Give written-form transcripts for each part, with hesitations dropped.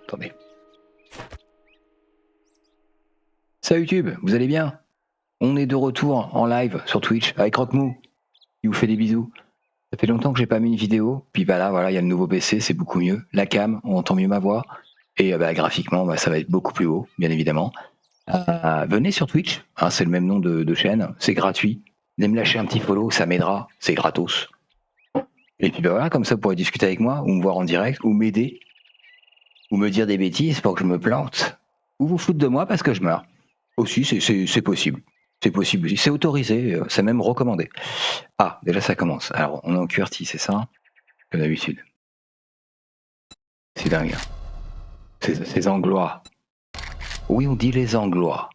Attendez. Salut YouTube, vous allez bien? On est de retour en live sur Twitch avec Rockmou, qui vous fait des bisous. Ça fait longtemps que j'ai pas mis une vidéo, puis bah là, voilà, il y a le nouveau PC, c'est beaucoup mieux. La cam, on entend mieux ma voix, et graphiquement, ça va être beaucoup plus haut, bien évidemment. Venez sur Twitch, hein, c'est le même nom de chaîne, c'est gratuit. Venez me lâcher un petit follow, ça m'aidera, c'est gratos. Et puis voilà, comme ça, vous pourrez discuter avec moi, ou me voir en direct, ou m'aider, ou me dire des bêtises pour que je me plante, ou vous foutre de moi parce que je meurs. Aussi, c'est possible. C'est possible aussi. C'est autorisé, c'est même recommandé. Ah, déjà ça commence. Alors, on est en QWERTY, c'est ça? Comme d'habitude. C'est dingue. Ces Anglois. Oui, on dit les Anglois.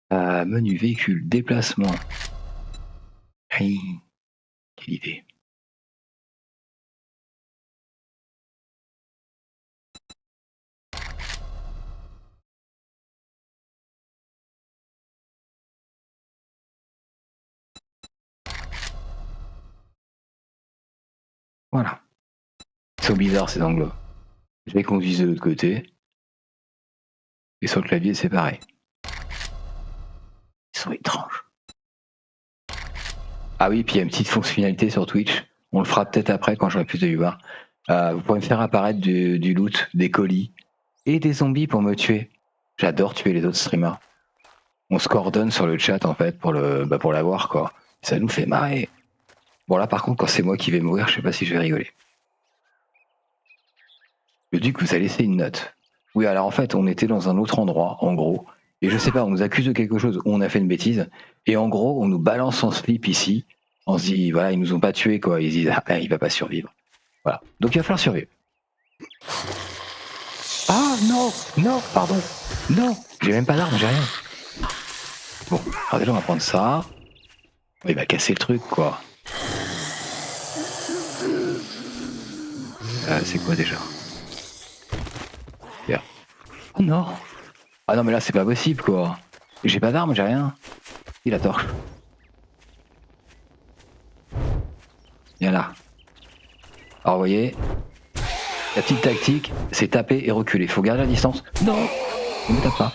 Menu véhicule, déplacement. Hey, quelle idée. Voilà. Ils sont bizarres ces Anglois. Je les conduise de l'autre côté. Et sur le clavier, c'est pareil. Ils sont étranges. Ah oui, puis il y a une petite fonctionnalité sur Twitch. On le fera peut-être après quand j'aurai plus de viewers. Vous pourrez me faire apparaître du loot, des colis et des zombies pour me tuer. J'adore tuer les autres streamers. On se coordonne sur le chat en fait pour l'avoir quoi. Ça nous fait marrer. Bon là par contre quand c'est moi qui vais mourir, je sais pas si je vais rigoler. Le duc vous a laissé une note. Oui alors en fait on était dans un autre endroit en gros. Et je sais pas, on nous accuse de quelque chose, on a fait une bêtise. Et en gros on nous balance en slip ici. On se dit voilà ils nous ont pas tués quoi. Ils disent ah il va pas survivre. Voilà. Donc il va falloir survivre. Ah non, non, pardon. Non, j'ai même pas d'arme, j'ai rien. Bon, alors déjà on va prendre ça. Il va casser le truc quoi. C'est quoi déjà? Bien. Oh non. Ah non mais là c'est pas possible quoi. J'ai pas d'arme, j'ai rien. Il la torche. Viens là. Alors vous voyez, la petite tactique, c'est taper et reculer. Faut garder la distance. Non, ne me tape pas.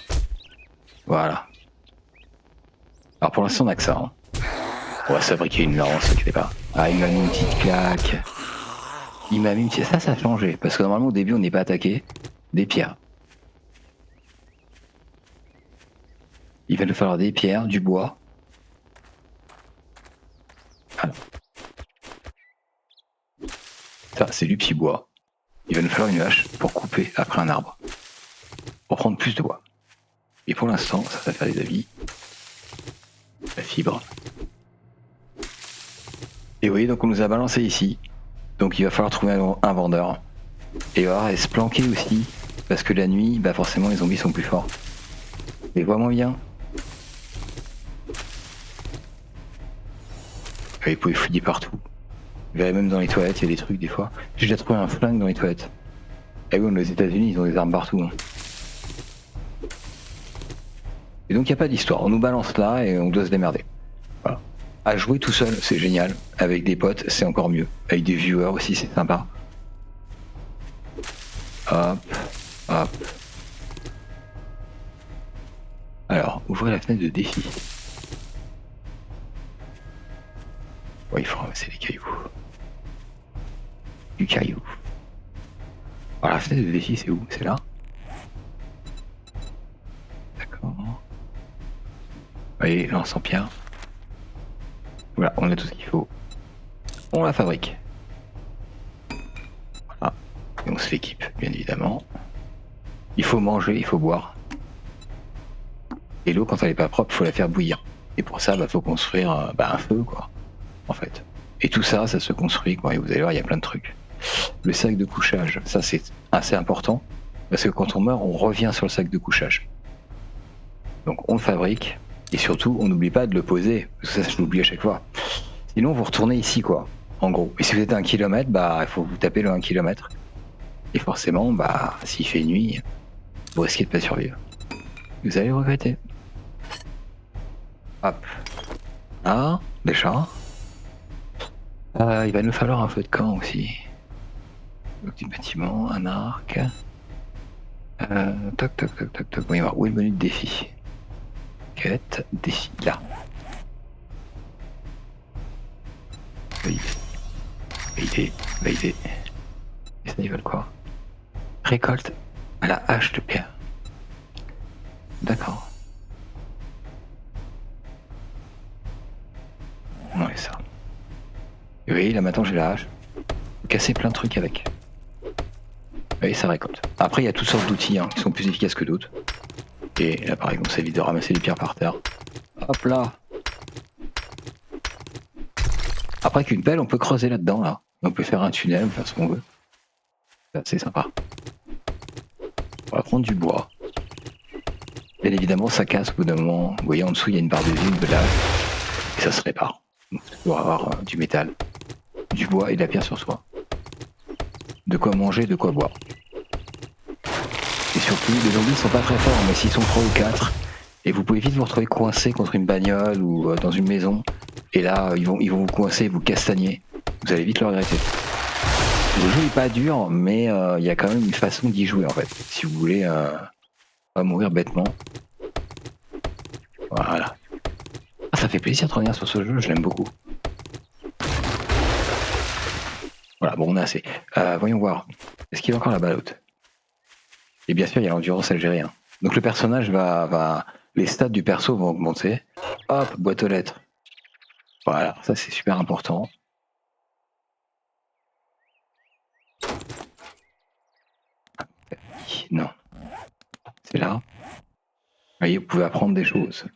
Voilà. Alors pour l'instant on a que ça. Hein. On va se fabriquer une lance, inquiétez pas. Ah il m'a mis une petite claque. Il m'a mis une petite... Ça a changé. Parce que normalement au début on n'est pas attaqué. Des pierres. Il va nous falloir des pierres, du bois. Alors. Ça c'est du petit bois. Il va nous falloir une hache pour couper après un arbre. Pour prendre plus de bois. Et pour l'instant, ça va faire des habits. La fibre. Et oui, donc on nous a balancé ici. Donc il va falloir trouver un vendeur. Et va se planquer aussi. Parce que la nuit, forcément les zombies sont plus forts. Les voit moins bien. Et vous pouvez fouiller partout. Vous verrez même dans les toilettes, il y a des trucs des fois. J'ai déjà trouvé un flingue dans les toilettes. Et oui, aux États-Unis, ils ont des armes partout. Hein. Et donc il n'y a pas d'histoire. On nous balance là et on doit se démerder. Voilà. À jouer tout seul, c'est génial. Avec des potes, c'est encore mieux. Avec des viewers aussi, c'est sympa. Hop, hop. Alors, ouvrez la fenêtre de défi. Ouais, il faut ramasser les cailloux. Du caillou. Alors, la fenêtre de défi, c'est où? C'est là? D'accord. Vous voyez, lance en pierre. Voilà, on a tout ce qu'il faut. On la fabrique. Voilà. Et on se l'équipe, bien évidemment. Il faut manger, il faut boire. Et l'eau, quand elle n'est pas propre, il faut la faire bouillir. Et pour ça, faut construire un feu, quoi. En fait. Et tout ça, ça se construit, quoi. Et vous allez voir, il y a plein de trucs. Le sac de couchage, ça c'est assez important. Parce que quand on meurt, on revient sur le sac de couchage. Donc on le fabrique. Et surtout, on n'oublie pas de le poser. Parce que ça, je l'oublie à chaque fois. Sinon, vous retournez ici, quoi. En gros. Et si vous êtes à 1 kilomètre, il faut vous taper le 1 kilomètre. Et forcément, s'il fait nuit, vous risquez de pas survivre. Vous allez le regretter. Hop. Ah, déjà. Il va nous falloir un feu de camp aussi. Donc, du bâtiment, un arc. Toc, toc, toc, toc, toc. Voyons voir, où est le menu de défi? Quête, défi, là. Valider. Et ça, ils veulent quoi? Récolte à la hache de pierre. D'accord. Ouais, ça. Et oui, là maintenant j'ai la hache. Faut casser plein de trucs avec. Oui, ça récolte. Après, il y a toutes sortes d'outils qui sont plus efficaces que d'autres. Et là, par exemple, ça évite de ramasser les pierres par terre. Hop là. Après, avec une pelle, on peut creuser là-dedans, là. On peut faire un tunnel, on peut faire ce qu'on veut. C'est sympa. On va prendre du bois. Bien évidemment, ça casse au bout d'un moment. Vous voyez, en dessous, il y a une barre de vie, de lave. Et ça se répare. Donc, il faut toujours avoir du métal, du bois et de la pierre sur soi. De quoi manger, de quoi boire. Et surtout, les zombies sont pas très forts, mais s'ils sont 3 ou 4, et vous pouvez vite vous retrouver coincé contre une bagnole ou dans une maison, et là, ils vont vous coincer, vous castagner. Vous allez vite le regretter. Le jeu est pas dur, mais il y a quand même une façon d'y jouer en fait. Si vous voulez pas mourir bêtement. Voilà. Ah, ça fait plaisir de revenir sur ce jeu, je l'aime beaucoup. Voilà, bon, on a assez. Voyons voir. Est-ce qu'il y a encore la baloute? Et bien sûr, il y a l'endurance algérien. Donc le personnage va... Les stats du perso vont augmenter. Hop, boîte aux lettres. Voilà, ça c'est super important. Non. C'est là. Vous voyez, vous pouvez apprendre des choses.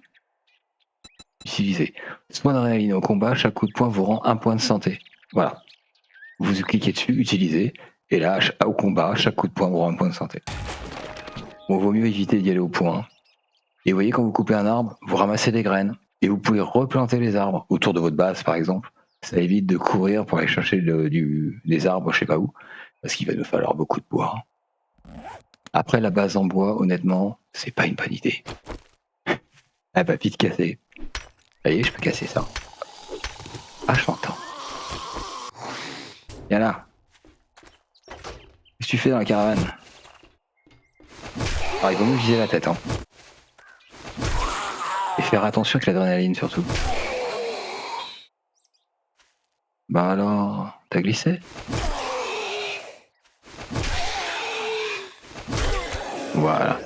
Utiliser. Soin d'adrénaline au combat, chaque coup de poing vous rend 1 point de santé. Voilà. Vous cliquez dessus, utilisez. Et là, au combat, chaque coup de poing vous rend 1 point de santé. Bon, vaut mieux éviter d'y aller au point. Et vous voyez, quand vous coupez un arbre, vous ramassez des graines. Et vous pouvez replanter les arbres autour de votre base, par exemple. Ça évite de courir pour aller chercher des arbres, je sais pas où. Parce qu'il va nous falloir beaucoup de bois. Après, la base en bois, honnêtement, c'est pas une bonne idée. Elle va vite casser. Vous voyez, je peux casser ça. Ah, je l'entends. Viens là. Qu'est-ce que tu fais dans la caravane? Alors, il vaut mieux viser la tête, hein. Et faire attention avec l'adrénaline, surtout. Bah alors, t'as glissé? Voilà.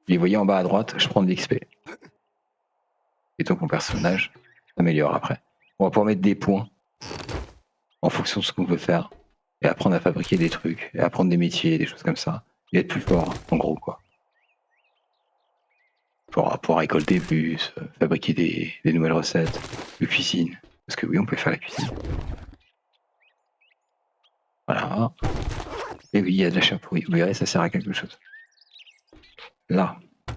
Et vous voyez en bas à droite, je prends de l'XP. Et donc mon personnage s'améliore après. On va pouvoir mettre des points en fonction de ce qu'on veut faire. Et apprendre à fabriquer des trucs, et apprendre des métiers, des choses comme ça. Et être plus fort, en gros, quoi. Pour pouvoir récolter plus, fabriquer des nouvelles recettes de cuisine. Parce que oui, on peut faire la cuisine. Voilà. Et oui, il y a de la chair pourrie. Vous verrez, ça sert à quelque chose. Là. Vous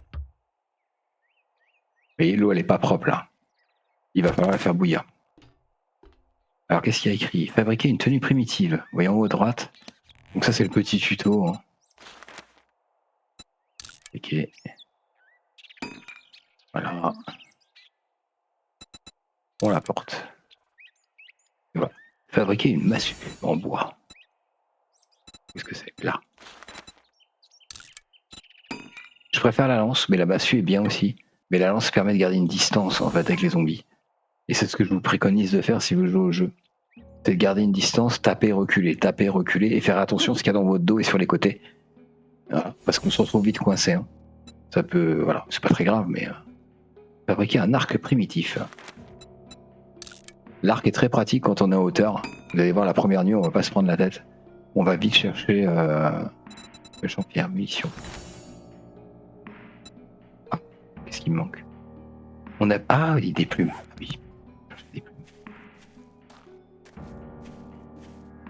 voyez, l'eau, elle est pas propre, là. Il va falloir la faire bouillir. Alors, qu'est-ce qu'il y a écrit? Fabriquer une tenue primitive. Vous voyez en haut à droite. Donc ça, c'est le petit tuto. Hein. Ok. Voilà. On la porte. Et voilà. Fabriquer une massue en bois. Qu'est-ce que c'est? Là. Je préfère la lance, mais la massue est bien aussi. Mais la lance permet de garder une distance en fait avec les zombies. Et c'est ce que je vous préconise de faire si vous jouez au jeu. C'est de garder une distance, taper, reculer, et faire attention à ce qu'il y a dans votre dos et sur les côtés. Voilà. Parce qu'on se retrouve vite coincé. Hein. Ça peut, voilà, c'est pas très grave, mais fabriquer un arc primitif. L'arc est très pratique quand on est en hauteur. Vous allez voir la première nuit, on va pas se prendre la tête. On va vite chercher Jean-Pierre, munitions. Ah, qu'est-ce qui me manque? On a. Ah oui, des plumes. Oui. Des plumes.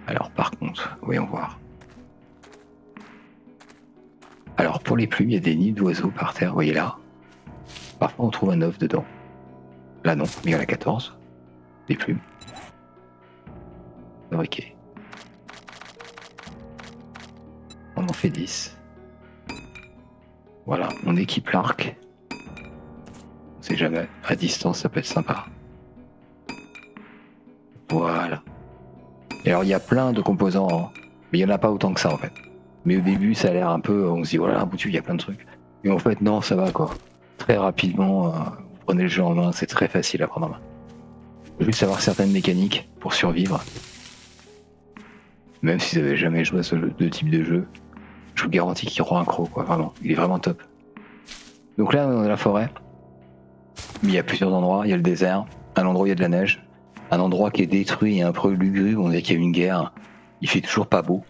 Alors par contre, voyons voir. Alors pour les plumes, il y a des nids d'oiseaux par terre, vous voyez là. Parfois on trouve un œuf dedans. Là non, mais il y en a 14. Des plumes. Fabriquées. On en fait 10. Voilà, on équipe l'arc. On sait jamais, à distance ça peut être sympa. Voilà. Et alors il y a plein de composants. Hein. Mais il y en a pas autant que ça en fait. Mais au début, ça a l'air un peu, on se dit voilà, boutu, il y a plein de trucs. Et en fait, non, ça va quoi. Très rapidement, vous prenez le jeu en main, c'est très facile à prendre en main. Juste savoir certaines mécaniques pour survivre. Même si vous n'avez jamais joué à ce type de jeu, je vous garantis qu'il rend accro, quoi, vraiment. Il est vraiment top. Donc là, on est dans la forêt. Mais il y a plusieurs endroits. Il y a le désert, un endroit où il y a de la neige, un endroit qui est détruit et un peu lugubre, on dirait qu'il y a eu une guerre. Il fait toujours pas beau.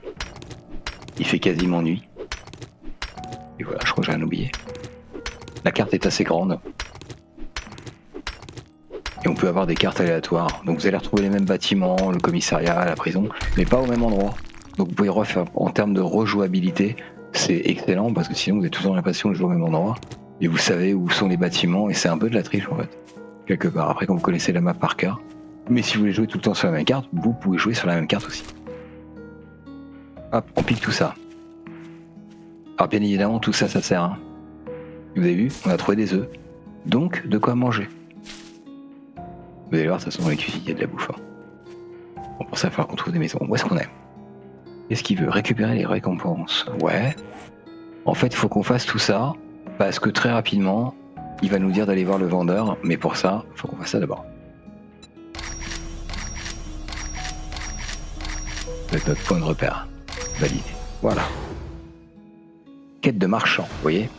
Il fait quasiment nuit. Et voilà, je crois que j'ai rien oublié. La carte est assez grande. Et on peut avoir des cartes aléatoires. Donc vous allez retrouver les mêmes bâtiments, le commissariat, la prison, mais pas au même endroit. Donc vous pouvez refaire, en termes de rejouabilité, c'est excellent parce que sinon vous avez toujours l'impression de jouer au même endroit. Et vous savez où sont les bâtiments et c'est un peu de la triche en fait. Quelque part. Après quand vous connaissez la map par cœur. Mais si vous voulez jouer tout le temps sur la même carte, vous pouvez jouer sur la même carte aussi. Hop, on pique tout ça. Alors bien évidemment tout ça, ça sert. Hein. Vous avez vu, on a trouvé des œufs. Donc de quoi manger. Vous allez voir, de toute façon, dans les cuisines, il y a de la bouffe. Hein. Bon, pour ça, il va falloir qu'on trouve des maisons. Où est-ce qu'on est? Qu'est-ce qu'il veut? Récupérer les récompenses. Ouais. En fait, il faut qu'on fasse tout ça, parce que très rapidement, il va nous dire d'aller voir le vendeur, mais pour ça, il faut qu'on fasse ça d'abord. C'est notre point de repère. Validé. Voilà. Quête de marchand, vous voyez?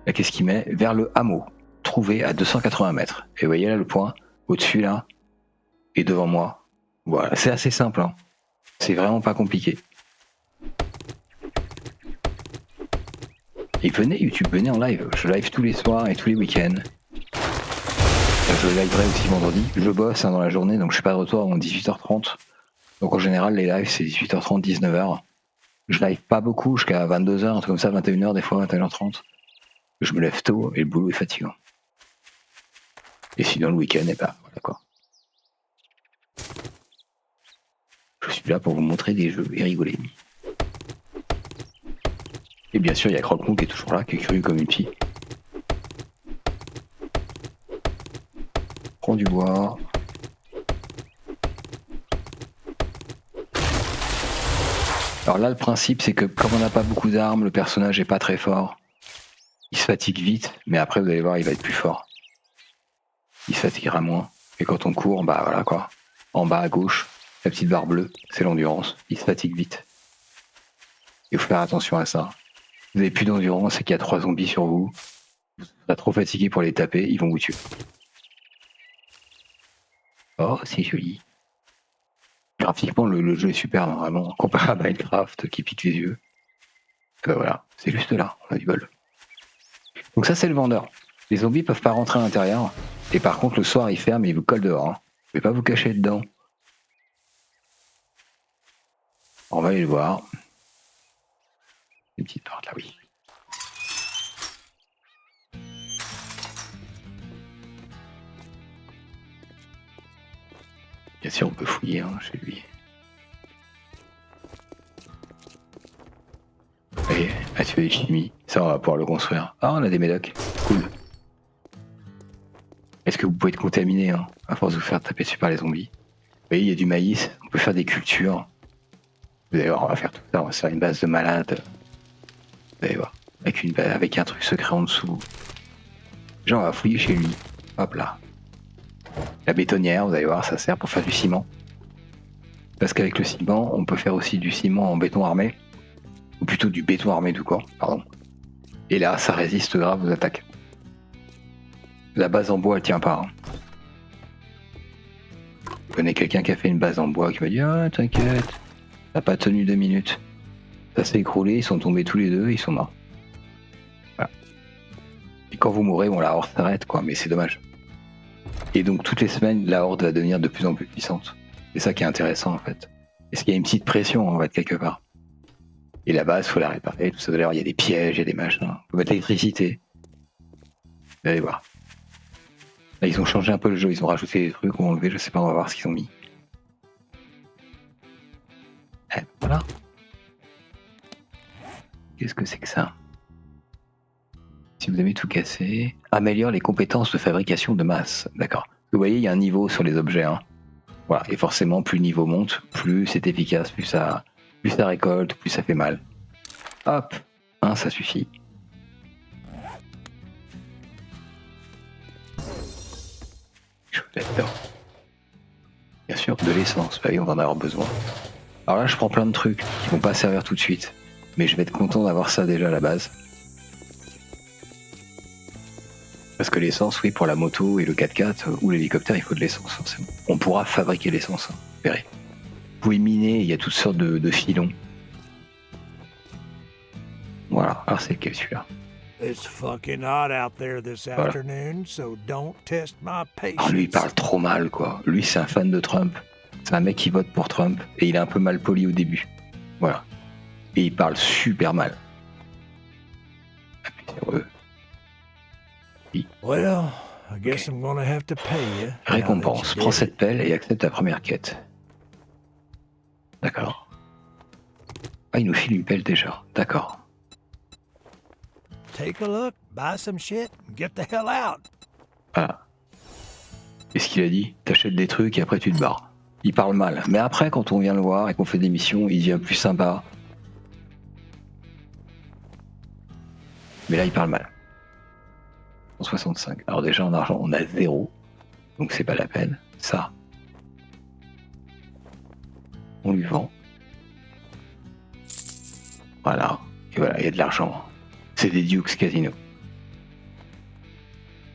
Là, qu'est-ce qu'il met? Vers le hameau. Trouvé à 280 mètres. Et vous voyez là le point, au-dessus là, et devant moi. Voilà, c'est assez simple. Hein. C'est vraiment pas compliqué. Et venez, YouTube, venez en live. Je live tous les soirs et tous les week-ends. Je liverai aussi vendredi. Je bosse hein, dans la journée, donc je suis pas de retour avant 18h30. Donc en général, les lives, c'est 18h30, 19h. Je live pas beaucoup, jusqu'à 22h, un truc comme ça, 21h des fois, 21h30. Je me lève tôt et le boulot est fatigant. Et sinon, le week-end, et bah voilà quoi. Je suis là pour vous montrer des jeux et rigoler. Et bien sûr, il y a Croque-Mou qui est toujours là, qui est curieux comme une fille. Prends du bois. Alors là, le principe, c'est que comme on n'a pas beaucoup d'armes, le personnage est pas très fort. Il se fatigue vite, mais après, vous allez voir, il va être plus fort. Il se fatiguera moins. Et quand on court, bah voilà quoi. En bas à gauche, la petite barre bleue, c'est l'endurance. Il se fatigue vite. Il faut faire attention à ça. Vous n'avez plus d'endurance et qu'il y a 3 zombies sur vous. Vous serez trop fatigué pour les taper, ils vont vous tuer. Oh, c'est joli. Graphiquement, le jeu est super, vraiment, comparé à Minecraft qui pique les yeux. Ben voilà, c'est juste là, on a du bol. Donc ça, c'est le vendeur. Les zombies peuvent pas rentrer à l'intérieur. Et par contre, le soir, il ferme et il vous colle dehors. Hein. Vous pouvez pas vous cacher dedans. On va aller le voir. Une petite porte là, oui. Bien sûr, on peut fouiller hein, chez lui. Et atelier de chimie, ça on va pouvoir le construire. Ah, on a des médocs, cool. Est-ce que vous pouvez être contaminé hein, à force de vous faire taper dessus par les zombies? Vous voyez, il y a du maïs, on peut faire des cultures. Vous allez voir, on va faire tout ça, on va se faire une base de malade. Vous allez voir, avec un truc secret en dessous. Déjà, on va fouiller chez lui. Hop là. La bétonnière, vous allez voir, ça sert pour faire du ciment. Parce qu'avec le ciment, on peut faire aussi du ciment en béton armé. Ou plutôt du béton armé tout court, pardon. Et là, ça résiste grave aux attaques. La base en bois, elle tient pas. Hein. Je connais quelqu'un qui a fait une base en bois qui m'a dit « Ah, t'inquiète, ça n'a pas tenu 2 minutes. » Ça s'est écroulé, ils sont tombés tous les deux, ils sont morts. Voilà. Et quand vous mourrez, bon, la horde s'arrête, quoi, mais c'est dommage. Et donc, toutes les semaines, la horde va devenir de plus en plus puissante. C'est ça qui est intéressant, en fait. Est-ce qu'il y a une petite pression, en fait, quelque part? Et la base, il faut la réparer, tout ça. D'ailleurs, il y a des pièges, il y a des machins. Il faut mettre l'électricité. Vous allez voir. Là, ils ont changé un peu le jeu, ils ont rajouté des trucs ou enlevé, je sais pas, on va voir ce qu'ils ont mis. Eh, voilà. Qu'est-ce que c'est que ça? Si vous avez tout cassé, améliore les compétences de fabrication de masse. D'accord. Vous voyez, il y a un niveau sur les objets. Hein. Voilà, et forcément, plus le niveau monte, plus c'est efficace, plus ça récolte, plus ça fait mal. Hop, ça suffit. Je vais mettre dedans. Bien sûr, de l'essence, bah oui, on va en avoir besoin. Alors là, je prends plein de trucs qui vont pas servir tout de suite, mais je vais être content d'avoir ça déjà à la base. Parce que l'essence, oui, pour la moto et le 4x4 ou l'hélicoptère, il faut de l'essence, forcément. On pourra fabriquer l'essence, hein, vous verrez. Vous pouvez miner, il y a toutes sortes de filons. Voilà, alors c'est lequel celui-là? It's fucking hot out there this afternoon, so don't test my patience. Alors lui, il parle trop mal, quoi. Lui, c'est un fan de Trump. C'est un mec qui vote pour Trump et il est un peu mal poli au début. Voilà. Et il parle super mal. Appuie sur eux. Well, I guess I'm gonna have to pay you. Récompense. Prends cette pelle et accepte ta première quête. D'accord. Ah, il nous file une pelle déjà. D'accord. Take a look, buy some shit, and get the hell out. Ah. Qu'est-ce qu'il a dit? T'achètes des trucs et après tu te barres. Il parle mal. Mais après, quand on vient le voir et qu'on fait des missions, il devient plus sympa. Mais là, il parle mal. 165. Alors déjà, en argent, on a 0. Donc c'est pas la peine. Ça. On lui vend. Voilà. Et voilà, il y a de l'argent. C'est des Dukes Casino.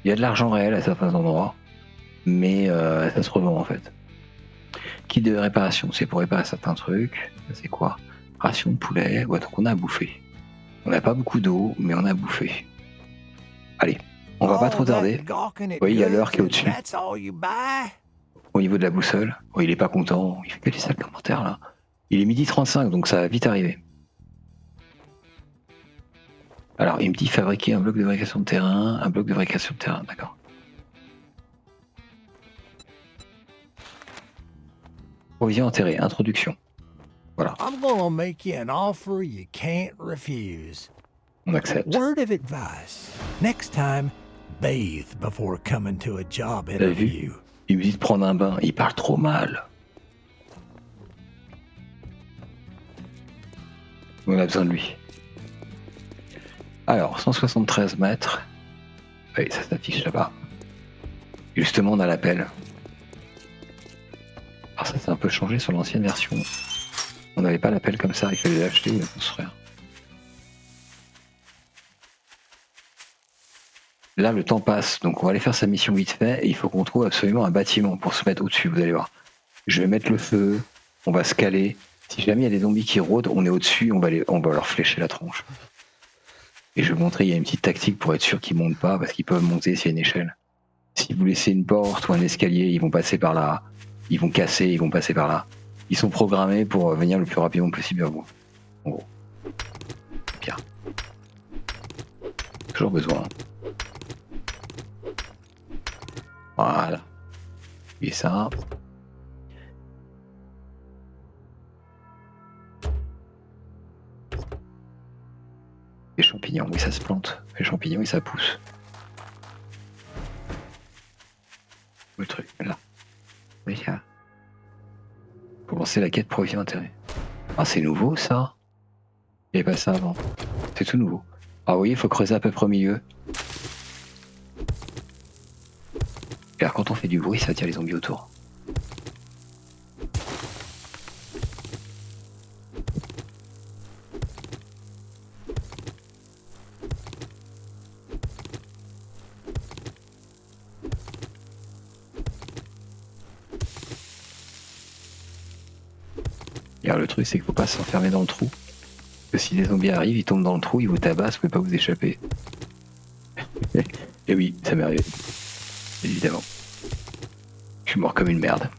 Il y a de l'argent réel à certains endroits, mais ça se revend en fait. Kit de réparation, c'est pour réparer certains trucs. C'est quoi? Ration de poulet. Ouais, donc on a à bouffer. On n'a pas beaucoup d'eau, mais on a à bouffer. Allez, on va pas trop tarder. Oui, il y a l'heure qui est au-dessus. Au niveau de la boussole. Oh, il est pas content. Il fait que des sales commentaires là. Il est 12h35, donc ça va vite arriver. Alors, il me dit fabriquer un bloc de fabrication de terrain, d'accord. Provision enterrée, introduction. Voilà. I'm gonna make you an offer you can't refuse. On accepte. Word of advice. Next time, bathe before coming to a job T'as vu? interview. Il me dit de prendre un bain, il parle trop mal. On a besoin de lui. Alors, 173 mètres. Oui, ça s'affiche là-bas. Justement, on a l'appel. Alors ça, c'est un peu changé sur l'ancienne version. On n'avait pas l'appel comme ça, il fallait l'acheter ou le construire. Là, le temps passe, donc on va aller faire sa mission vite fait, et il faut qu'on trouve absolument un bâtiment pour se mettre au-dessus, vous allez voir. Je vais mettre le feu, on va se caler. Si jamais il y a des zombies qui rôdent, on est au-dessus, on va leur flécher la tronche. Et je vais vous montrer, il y a une petite tactique pour être sûr qu'ils montent pas, parce qu'ils peuvent monter s'il y a une échelle. Si vous laissez une porte ou un escalier, ils vont passer par là. Ils vont casser, ils vont passer par là. Ils sont programmés pour venir le plus rapidement possible à vous. En gros. Bien. Toujours besoin. Voilà. Et ça. Les champignons, oui, ça se plante. Les champignons, oui, ça pousse. Le truc, là. Oui, là. Pour lancer la quête provision intérêt. Ah, c'est nouveau, ça. Il n'y avait pas ça avant. C'est tout nouveau. Ah, vous voyez, il faut creuser à peu près au milieu. Et alors, quand on fait du bruit, ça attire les zombies autour. Et alors, le truc, c'est qu'il faut pas s'enfermer dans le trou. Parce que si les zombies arrivent, ils tombent dans le trou, ils vous tabassent, vous pouvez pas vous échapper. Et oui, ça m'est arrivé. Évidemment. Je suis mort comme une merde.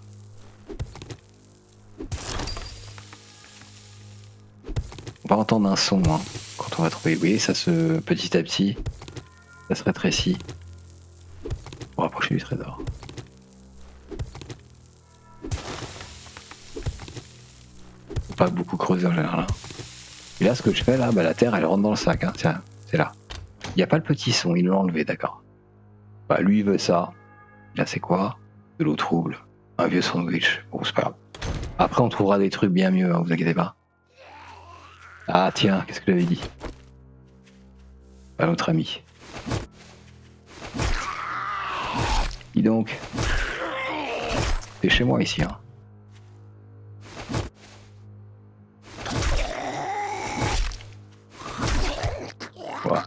On va entendre un son, hein, quand on va trouver. Oui, ça se... petit à petit, ça se rétrécit. Pour rapprocher du trésor. Faut pas beaucoup creuser en général. Hein. Et là, ce que je fais, là, bah, la terre, elle rentre dans le sac. Hein. Tiens, c'est là. Il n'y a pas le petit son, il l'a enlevé, d'accord. Bah, lui, il veut ça. Là, c'est quoi? De l'eau trouble. Un vieux sandwich. Bon, c'est pas grave. Après, on trouvera des trucs bien mieux, hein, vous inquiétez pas. Ah tiens, qu'est-ce que j'avais dit? À notre ami. Dis donc. C'est chez moi ici, hein. Voilà.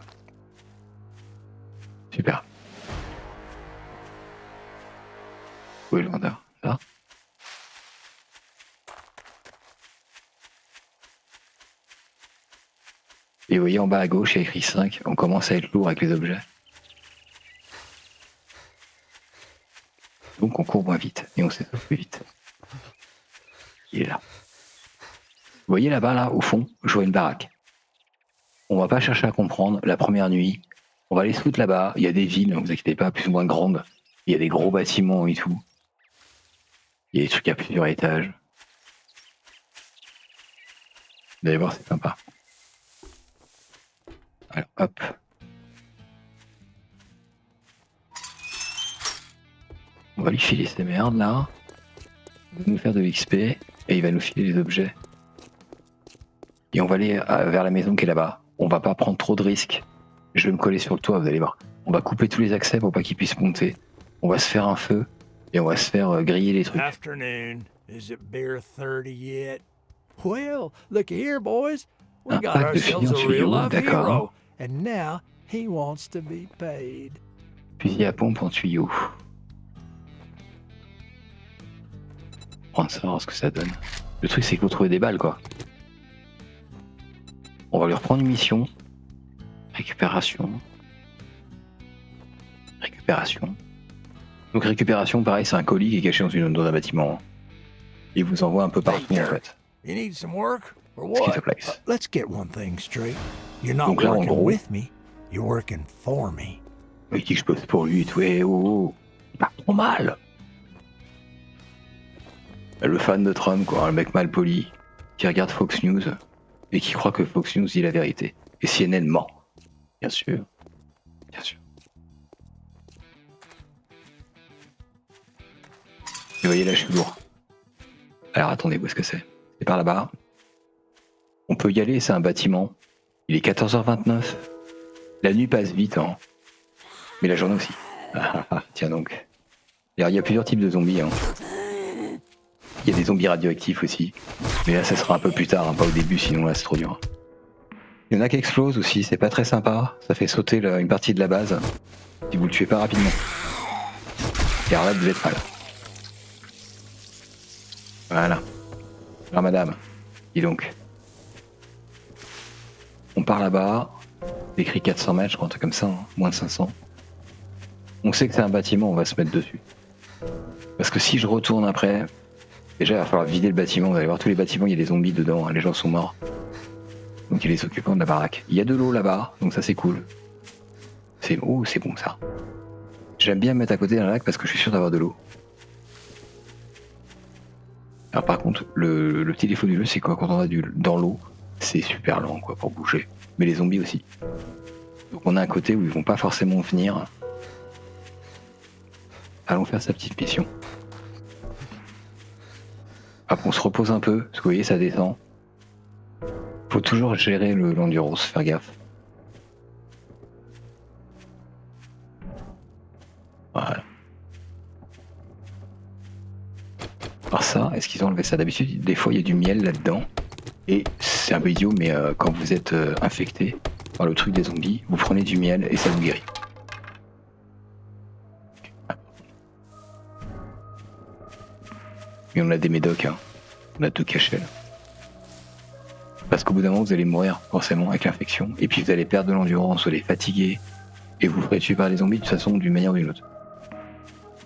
Super. Où est le vendeur? Là? Et vous voyez en bas à gauche, il y a écrit 5. On commence à être lourd avec les objets. Donc on court moins vite et on s'étouffe plus vite. Il est là. Vous voyez là-bas, là, au fond, je vois une baraque. On va pas chercher à comprendre. La première nuit, on va aller se foutre là-bas. Il y a des villes, ne vous inquiétez pas, plus ou moins grandes. Il y a des gros bâtiments et tout. Il y a des trucs à plusieurs étages. Vous allez voir, c'est sympa. Alors, hop. On va lui filer ces merdes, là. Il va nous faire de l'XP. Et il va nous filer les objets. Et on va aller vers la maison qui est là-bas. On va pas prendre trop de risques. Je vais me coller sur le toit, vous allez voir. On va couper tous les accès pour pas qu'ils puissent monter. On va se faire un feu. Et on va se faire griller les trucs. Afternoon. Is it beer 30 yet? Well, look here, boys. We Un got pack de ourselves filles en a real tuyau, life d'accord. hero. And now he wants to be paid. Fusil à pompe en tuyau. Prendre ça, voir ce que ça donne. Le truc, c'est qu'il faut trouver des balles, quoi. On va lui reprendre une mission. Récupération. Récupération. Donc récupération, pareil, c'est un colis qui est caché dans un bâtiment. Il vous envoie un peu partout, en fait. You need some work or Ce qui te what? place. Let's get one thing straight. You're not Donc là, en working gros- with me. You're working for me. Il dit que je bosse pour lui et tout. Eh oh, il part trop mal. Le fan de Trump, quoi, un mec mal poli, qui regarde Fox News et qui croit que Fox News dit la vérité. Et CNN ment. Bien sûr. Bien sûr. Et vous voyez là, je suis lourd. Alors attendez, où est-ce que c'est? C'est par là-bas. On peut y aller, c'est un bâtiment. Il est 14h29. La nuit passe vite, hein. Mais la journée aussi. Tiens donc. Alors, il y a plusieurs types de zombies, hein. Il y a des zombies radioactifs aussi. Mais là, ça sera un peu plus tard, hein, pas au début, sinon là, c'est trop dur. Il y en a qui explosent aussi, c'est pas très sympa. Ça fait sauter une partie de la base. Si vous le tuez pas rapidement. Et alors là, vous êtes mal. Voilà. Alors, madame, dis donc. On part là-bas. C'est écrit 400 mètres, je crois, un truc comme ça, hein, moins de 500. On sait que c'est un bâtiment, on va se mettre dessus. Parce que si je retourne après, déjà il va falloir vider le bâtiment, vous allez voir tous les bâtiments, il y a des zombies dedans, hein, les gens sont morts. Donc il y a les occupants de la baraque. Il y a de l'eau là-bas, donc ça c'est cool. C'est bon ça. J'aime bien me mettre à côté d'un lac parce que je suis sûr d'avoir de l'eau. Alors par contre, le petit défaut du jeu, c'est quoi, quand on va dans l'eau, c'est super lent quoi pour bouger. Mais les zombies aussi. Donc on a un côté où ils vont pas forcément venir. Allons faire sa petite mission. Hop, on se repose un peu, parce que vous voyez, ça descend. Faut toujours gérer l'endurance, faire gaffe. Voilà. Alors ça, est-ce qu'ils ont enlevé ça? D'habitude, des fois, il y a du miel là-dedans. Et c'est un peu idiot, mais quand vous êtes infecté par le truc des zombies, vous prenez du miel et ça vous guérit. Et on a des médocs, hein. On a 2 cachets là. Parce qu'au bout d'un moment, vous allez mourir, forcément, avec l'infection. Et puis vous allez perdre de l'endurance, vous allez fatiguer. Et vous ferez tuer par les zombies de toute façon, d'une manière ou d'une autre.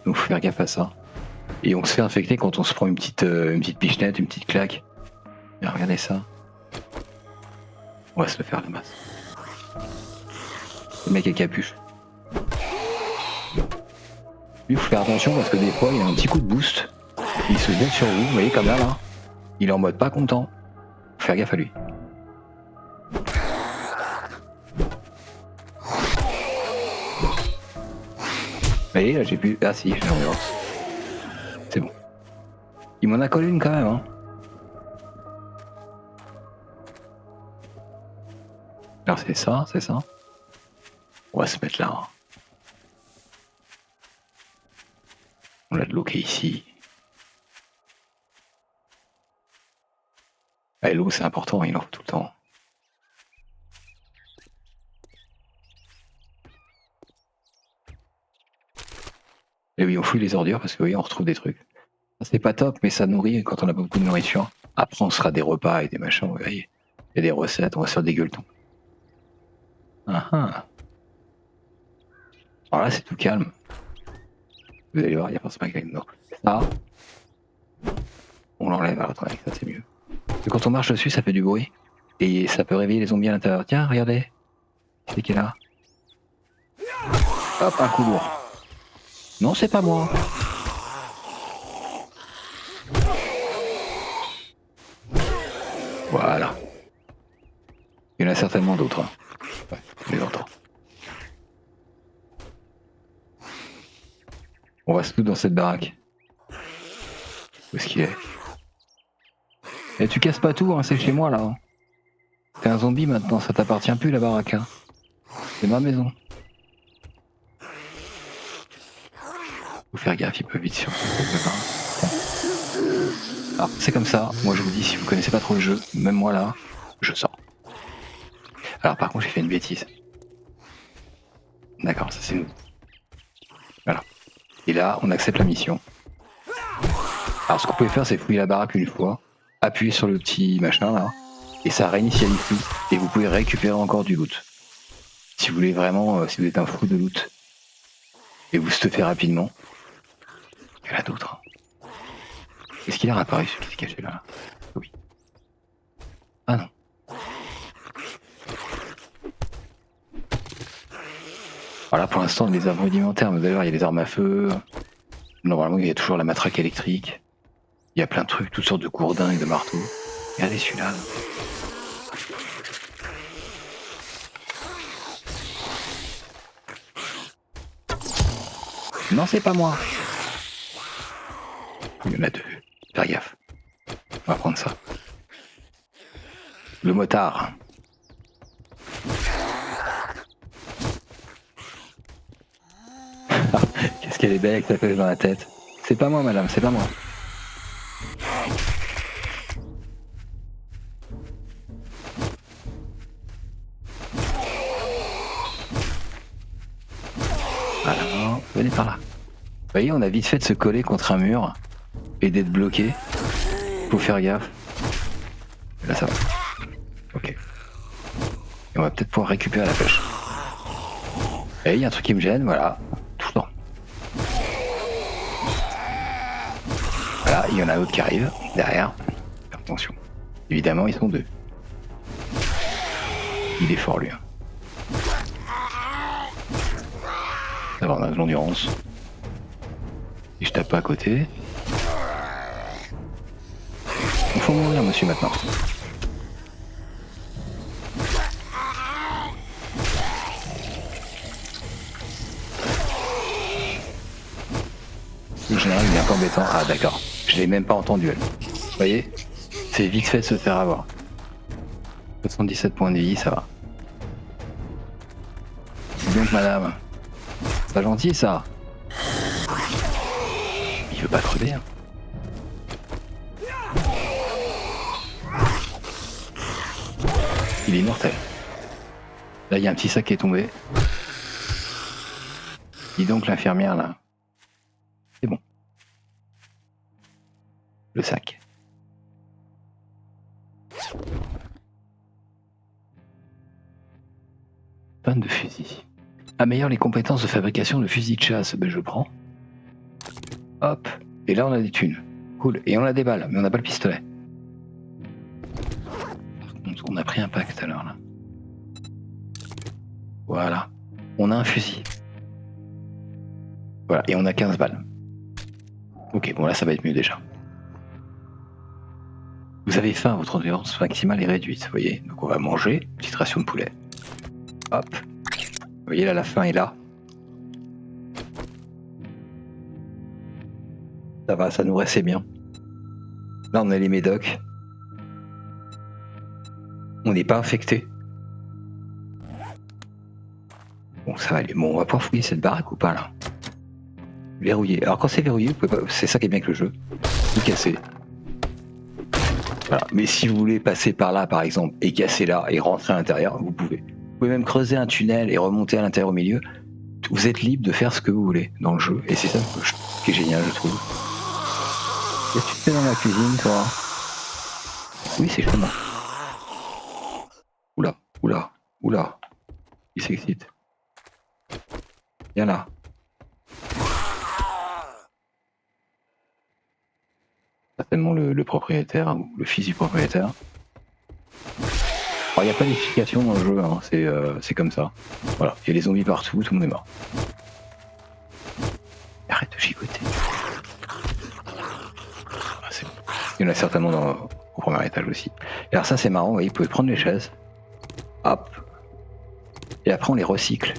Donc faut faire gaffe à ça. Et on se fait infecter quand on se prend une petite pichenette, une petite claque. Et regardez ça. On va se le faire la masse. Le mec à capuche. Lui, faut faire attention parce que des fois, il a un petit coup de boost. Il se jette sur vous, vous voyez comme là. Il est en mode pas content. Faut faire gaffe à lui. Vous voyez, là j'ai plus... Ah si, j'ai l'endurance. C'est bon. Il m'en a collé une quand même, hein. Alors c'est ça, c'est ça. On va se mettre là. Hein. On l'a de l'eau qui est ici. Ah, l'eau c'est important, il en faut tout le temps. Et oui, on fouille les ordures parce que oui, on retrouve des trucs. C'est pas top, mais ça nourrit quand on a pas beaucoup de nourriture. Après, on sera des repas et des machins, vous voyez. Il y a des recettes, on va se faire des gueuletons. Ah ah. Alors là, c'est tout calme. Vous allez voir, il n'y a pas de avec dedans. Ça, on l'enlève. Alors attendez, ça c'est mieux. Et quand on marche dessus, ça fait du bruit. Et ça peut réveiller les zombies à l'intérieur. Tiens, regardez. C'est qui est là? Hop, un coup lourd. Non, c'est pas moi. Voilà. Il y en a certainement d'autres. Hein. Ouais, je les entends. On va se foutre dans cette baraque. Où est-ce qu'il est? Et tu casses pas tout, hein, c'est chez moi là. Hein. T'es un zombie maintenant, ça t'appartient plus la baraque. Hein. C'est ma maison. Faut faire gaffe, il peut vite sur. Alors c'est comme ça, moi je vous dis, si vous connaissez pas trop le jeu, même moi là, je sors. Alors par contre j'ai fait une bêtise. D'accord, ça c'est nous. Voilà. Et là, on accepte la mission. Alors ce qu'on peut faire, c'est fouiller la baraque une fois, appuyer sur le petit machin là, et ça réinitialise tout, et vous pouvez récupérer encore du loot. Si vous voulez vraiment, si vous êtes un fou de loot, et vous stuffez rapidement, il y en a d'autres. Est-ce qu'il a réapparu celui qui s'est caché là? Oui. Ah non. Voilà, pour l'instant, les armes rudimentaires, mais d'ailleurs, il y a les armes à feu. Normalement, il y a toujours la matraque électrique. Il y a plein de trucs, toutes sortes de gourdins et de marteaux. Regardez celui-là. Non, c'est pas moi. Il y en a deux. Faire gaffe. On va prendre ça. Le motard. Qu'est-ce qu'elle est belle avec sa flèche dans la tête. C'est pas moi, madame, c'est pas moi. Alors, venez par là. Vous voyez, on a vite fait de se coller contre un mur et d'être bloqué. Faut faire gaffe. Là, ça va. Ok. Et on va peut-être pouvoir récupérer la pêche. Et il y a un truc qui me gêne, voilà. Tout le temps. Voilà, il y en a un autre qui arrive derrière. Attention. Évidemment, ils sont deux. Il est fort, lui. Ça va, on a de l'endurance. Et je tape pas à côté. Il faut mourir, monsieur, maintenant. Le général, il est un peu embêtant. Ah, d'accord. Je l'ai même pas entendu, elle. Vous voyez? C'est vite fait de se faire avoir. 77 points de vie, ça va. Dis donc, madame. C'est pas gentil, ça. Il veut pas crever, hein. Il est mortel. Là, il y a un petit sac qui est tombé. Dis donc, l'infirmière, là. C'est bon. Le sac. Panne de fusil. Améliore les compétences de fabrication de fusils de chasse. Ben, je prends. Hop. Et là, on a des thunes. Cool. Et on a des balles, mais on n'a pas le pistolet. Par contre, on a pris un pack tout à l'heure, là. Voilà. On a un fusil. Voilà. Et on a 15 balles. Ok, bon, là, ça va être mieux déjà. Vous avez faim, votre endurance maximale est réduite, vous voyez. Donc, on va manger. Petite ration de poulet. Hop. Vous voyez, là, la faim est là. Ça va, ça nous reste bien. Là, on a les médocs. On n'est pas infecté. Bon, ça va aller. Bon, on va pouvoir fouiller cette baraque ou pas, là. Verrouillé. Alors, quand c'est verrouillé, vous pouvez pas... c'est ça qui est bien avec le jeu. Vous cassez. Voilà. Mais si vous voulez passer par là, par exemple, et casser là, et rentrer à l'intérieur, vous pouvez. Vous pouvez même creuser un tunnel et remonter à l'intérieur au milieu. Vous êtes libre de faire ce que vous voulez dans le jeu. Et c'est ça qui est génial, je trouve. Qu'est-ce que tu fais dans la cuisine, toi? Oui, c'est chez moi. Oula, oula, oula. Il s'excite. Viens là. Certainement le propriétaire, ou le fils du propriétaire. Alors, il n'y a pas d'explication dans le jeu, hein. C'est comme ça. Voilà, il y a des zombies partout, tout le monde est mort. Arrête de gigoter. Ah, c'est bon. Il y en a certainement au premier étage aussi. Et alors ça c'est marrant, vous voyez, vous pouvez prendre les chaises, hop, et après on les recycle,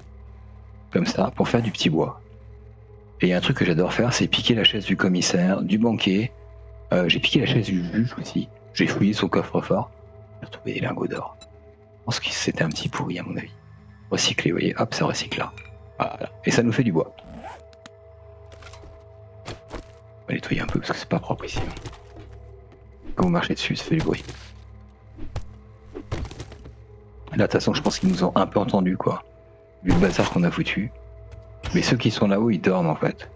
comme ça, pour faire du petit bois. Et il y a un truc que j'adore faire, c'est piquer la chaise du commissaire, du banquier, j'ai piqué la chaise du juge aussi, j'ai fouillé son coffre-fort, j'ai retrouvé des lingots d'or. Je pense que c'était un petit pourri à mon avis. Recycler, vous voyez, hop, ça recycle là. Voilà. Et ça nous fait du bois. On va nettoyer un peu parce que c'est pas propre ici. Quand vous marchez dessus, ça fait du bruit. Là, de toute façon, je pense qu'ils nous ont un peu entendus, quoi. Vu le bazar qu'on a foutu. Mais ceux qui sont là-haut, ils dorment, en fait.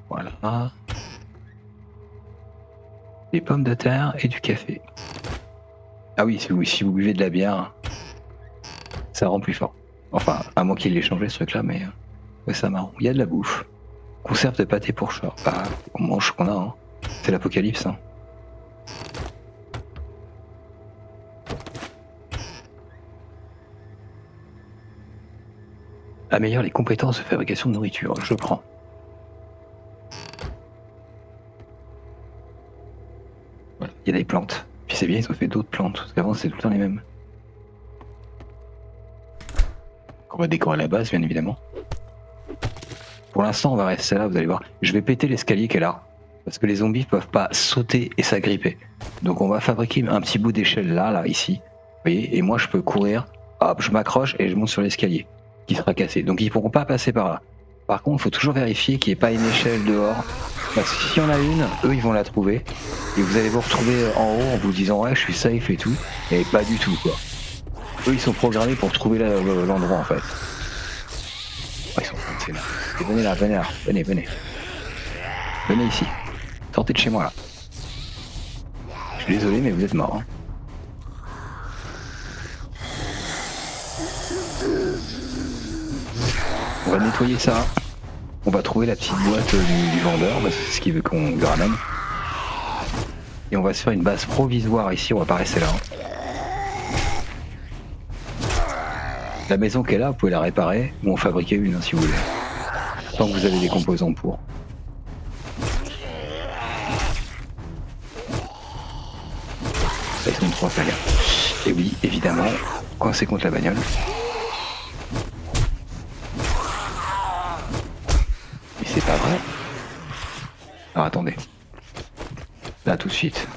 Voilà. Des pommes de terre et du café. Ah oui, si vous buvez de la bière, ça rend plus fort. Enfin, à moins qu'il l'ait changé, ce truc-là, mais ouais, ça marrant. Il y a de la bouffe. Conserve de pâté pour chat. Bah, on mange ce qu'on a, hein. C'est l'apocalypse, hein. Améliore les compétences de fabrication de nourriture. Je prends. Voilà. Il y a des plantes. Puis c'est bien, ils ont fait d'autres plantes. Parce qu'avant, c'était tout le temps les mêmes. On va décorer la base, bien évidemment. Pour l'instant, on va rester là, vous allez voir. Je vais péter l'escalier qui est là. Parce que les zombies peuvent pas sauter et s'agripper. Donc on va fabriquer un petit bout d'échelle là, ici. Vous voyez, et moi je peux courir. Hop, je m'accroche et je monte sur l'escalier. Qui sera cassé. Donc ils pourront pas passer par là. Par contre, il faut toujours vérifier qu'il n'y ait pas une échelle dehors. Parce que s'il y en a une, eux ils vont la trouver. Et vous allez vous retrouver en haut en vous disant ouais je suis safe et tout. Et pas du tout quoi. Eux ils sont programmés pour trouver l'endroit en fait. Oh, ils sont c'est là. Et venez là, venez. Venez ici. Sortez de chez moi là. Je suis désolé mais vous êtes morts. Hein. On va nettoyer ça. On va trouver la petite boîte du vendeur, parce que c'est ce qu'il veut qu'on lui ramène. Et on va se faire une base provisoire ici, on va pas rester là. La maison qui est là, vous pouvez la réparer, ou en fabriquer une hein, si vous voulez. Tant que vous avez des composants pour. Ça, ils sont trois faire gaffe. Et oui, évidemment, coincé contre la bagnole. C'est pas vrai. Alors attendez. Là tout de suite.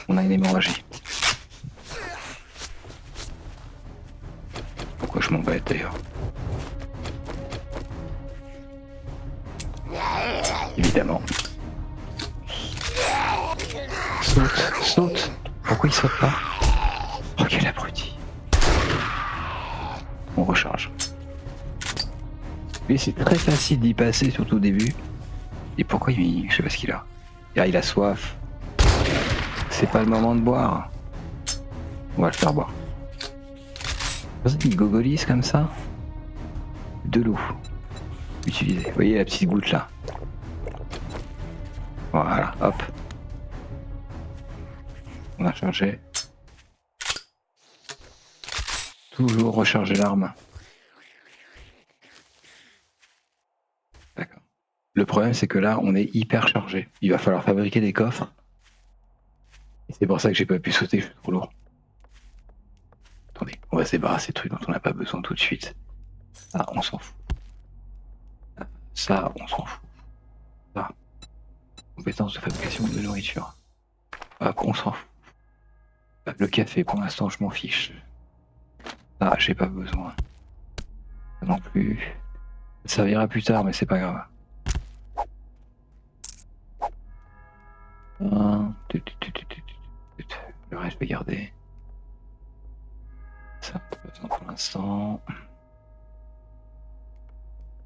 On a une hémorragie. Pourquoi je m'embête d'ailleurs? Évidemment. Saute. Pourquoi il saute pas? Oh quel abruti. On recharge. Oui, c'est très facile d'y passer, surtout au début. Et pourquoi je sais pas ce qu'il a. Il a soif. C'est pas le moment de boire. On va le faire boire. Il gogolise comme ça. De l'eau. Utilisez. Vous voyez la petite goutte là. Voilà, hop. On a chargé. Toujours recharger l'arme. D'accord. Le problème, c'est que là, on est hyper chargé. Il va falloir fabriquer des coffres. Et c'est pour ça que j'ai pas pu sauter, je suis trop lourd. Attendez, on va se débarrasser de trucs dont on n'a pas besoin tout de suite. Ah, on s'en fout. Ça, on s'en fout. Ah. Compétences de fabrication de nourriture. Ah, qu'on s'en fout. Le café, pour l'instant, je m'en fiche. Ah, j'ai pas besoin. Non plus. Ça servira plus tard, mais c'est pas grave. Le reste, je vais garder. Ça, pas besoin pour l'instant.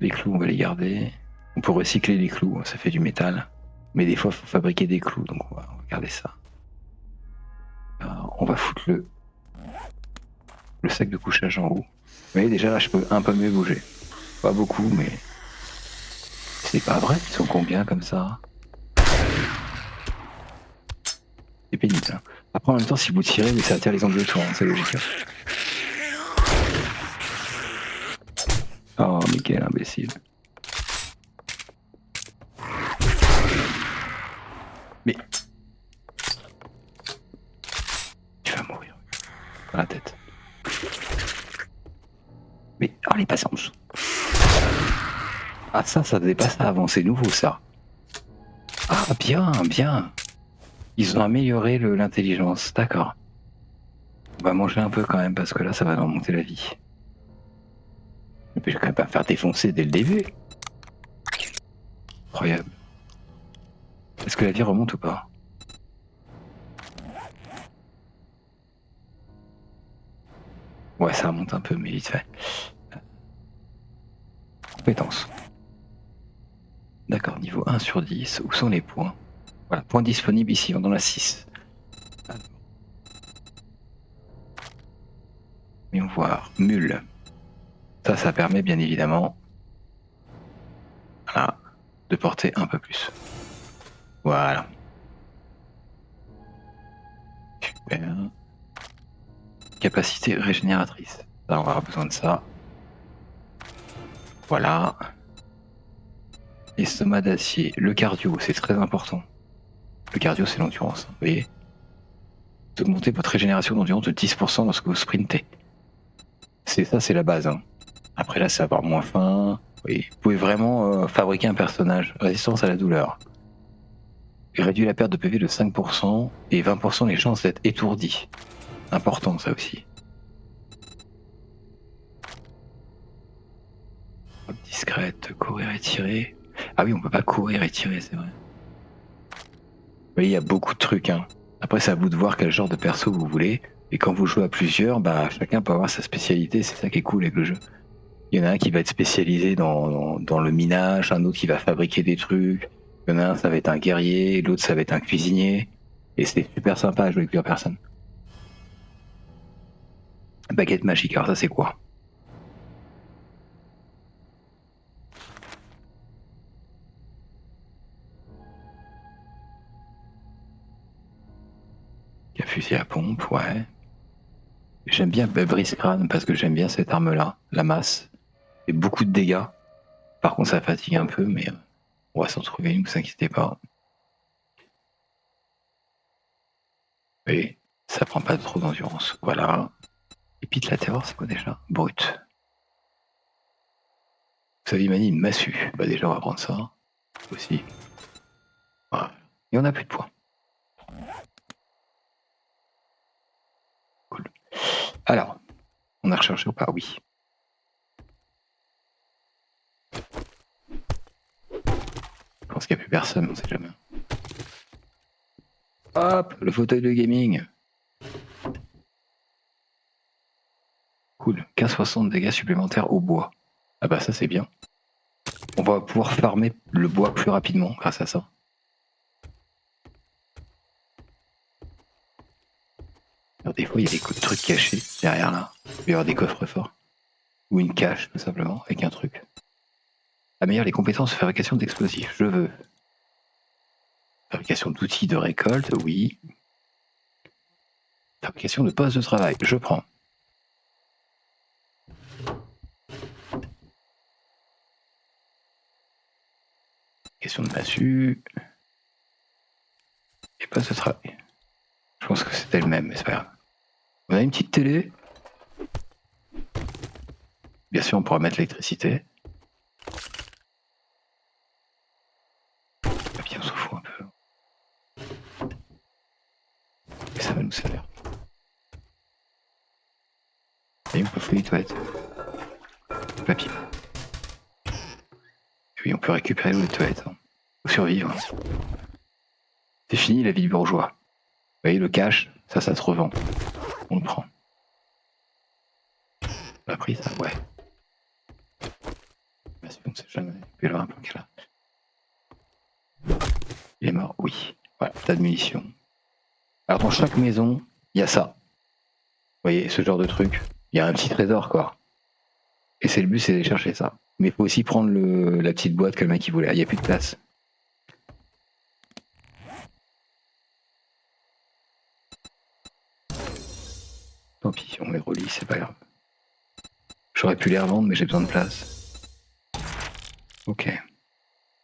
Les clous, on va les garder. On peut recycler les clous, ça fait du métal. Mais des fois, il faut fabriquer des clous, donc on va garder ça. Alors, on va foutre le sac de couchage en haut. Vous voyez, déjà là, je peux un peu mieux bouger. Pas beaucoup, mais c'est pas vrai. Ils sont combien comme ça? C'est pénible. Hein. Après, en même temps, si vous tirez, mais ça attire les angles de tour, hein, c'est logique. Oh, mais quel imbécile. Mais... Tu vas mourir. Dans la tête. Mais... Oh, les passants. Ah, ça faisait pas ça avant, c'est nouveau, ça. Ah, bien, bien. Ils ont amélioré l'intelligence, d'accord. On va manger un peu quand même, parce que là, ça va nous remonter la vie. Mais je vais quand même pas me faire défoncer dès le début. Incroyable. Est-ce que la vie remonte ou pas? Ouais, ça remonte un peu, mais vite fait. Compétences. D'accord, niveau 1 sur 10, où sont les points? Voilà, points disponibles ici, on en a 6. Voyons voir, mule. Ça permet bien évidemment voilà, de porter un peu plus. Voilà. Super. Capacité régénératrice. Ça, on va avoir besoin de ça. Voilà. Estomac d'acier. Le cardio, c'est très important. Le cardio, c'est l'endurance. Vous voyez? Vous augmentez votre régénération d'endurance de 10% lorsque vous sprintez. C'est la base. Hein. Après là, c'est avoir moins faim. Oui. Vous pouvez vraiment fabriquer un personnage. Résistance à la douleur. Il réduit la perte de PV de 5% et 20% les chances d'être étourdi. Important ça aussi. Hop, discrète, courir et tirer. Ah oui, on peut pas courir et tirer, c'est vrai. Vous voyez, il y a beaucoup de trucs. Hein. Après, c'est à vous de voir quel genre de perso vous voulez. Et quand vous jouez à plusieurs, bah, chacun peut avoir sa spécialité. C'est ça qui est cool avec le jeu. Il y en a un qui va être spécialisé dans le minage, un autre qui va fabriquer des trucs. Il y en a un, ça va être un guerrier, l'autre, ça va être un cuisinier. Et c'est super sympa à jouer avec plusieurs personnes. Baguette magique, alors ça c'est quoi? Il y a fusil à pompe, ouais. J'aime bien brise-crâne parce que j'aime bien cette arme-là, la masse. Et beaucoup de dégâts. Par contre, ça fatigue un peu, mais on va s'en trouver une, ne vous inquiétez pas. Et ça prend pas trop d'endurance. Voilà. Épite la terreur, c'est quoi déjà? Brut. Vous savez manier une massue. Bah déjà, on va prendre ça. Aussi. Voilà. Et on n'a plus de points. Cool. Alors, on a recherché ou pas? Oui. Je pense qu'il n'y a plus personne, on sait jamais. Hop, le fauteuil de gaming. Cool. 15% de dégâts supplémentaires au bois. Ah bah ça c'est bien. On va pouvoir farmer le bois plus rapidement grâce à ça. Alors, des fois il y a des trucs cachés derrière là. Il peut y avoir des coffres forts. Ou une cache tout simplement avec un truc. Améliore les compétences de fabrication d'explosifs. Je veux. Fabrication d'outils de récolte, oui. Fabrication de postes de travail, je prends. Question de massue. Et poste de travail. Je pense que c'était le même, mais c'est pas grave. On a une petite télé. Bien sûr, on pourra mettre l'électricité. ça va nous servir. Et on peut fouiller les toilettes. Papier. Et oui, on peut récupérer l'eau des toilettes. Hein. Faut survivre. Hein. C'est fini la vie du bourgeois. Vous voyez, le cash, ça se revend. On le prend. On l'a pris ça? Ouais. Parce qu'on ne sait jamais. Il peut y avoir un plan qui est là. Il est mort? Oui. Voilà, tas de munitions. Alors dans chaque maison, il y a ça. Vous voyez, ce genre de truc. Il y a un petit trésor, quoi. Et c'est le but, c'est d'aller chercher ça. Mais il faut aussi prendre la petite boîte que le mec il voulait. Il n'y a plus de place. Tant pis, on les relie, c'est pas grave. J'aurais pu les revendre, mais j'ai besoin de place. Ok.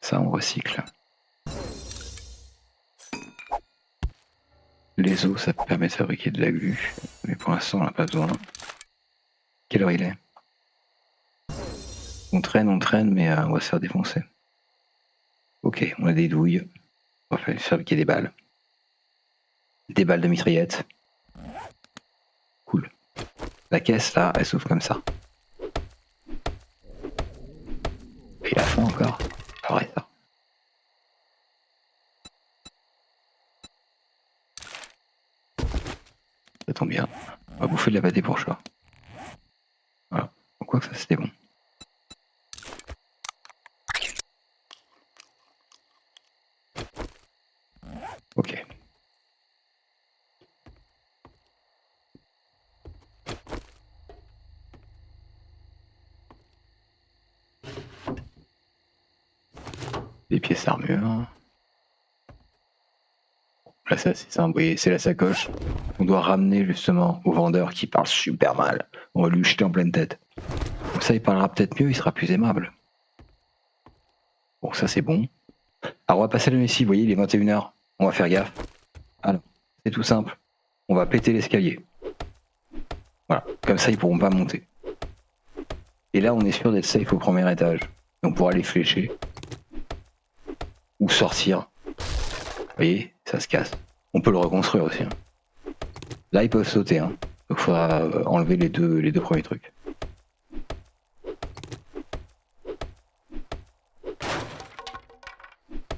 Ça, on recycle. Les os, ça permet de fabriquer de la glu. Mais pour l'instant, on n'a pas besoin. Quelle heure il est? On traîne, mais on va se faire défoncer. Ok, on a des douilles. On va fabriquer des balles. Des balles de mitraillette. Cool. La caisse, là, elle s'ouvre comme ça. Et il a faim encore. Arrête ça. Ça tombe bien. On va bouffer de la pâté pour chat. Voilà. Donc, quoi que ça, c'était bon. Ok. Des pièces d'armure. Là, ça, c'est ça, vous voyez, c'est la sacoche. On doit ramener justement au vendeur qui parle super mal. On va lui jeter en pleine tête. Comme ça, il parlera peut-être mieux, il sera plus aimable. Bon, ça, c'est bon. Alors, on va passer à la messie. Vous voyez, il est 21h. On va faire gaffe. Alors, c'est tout simple. On va péter l'escalier. Voilà. Comme ça, ils pourront pas monter. Et là, on est sûr d'être safe au premier étage. Et on pourra les flécher. Ou sortir. Vous voyez, ça se casse. On peut le reconstruire aussi. Hein. Là, ils peuvent sauter. Hein. Donc, il faudra enlever les deux premiers trucs.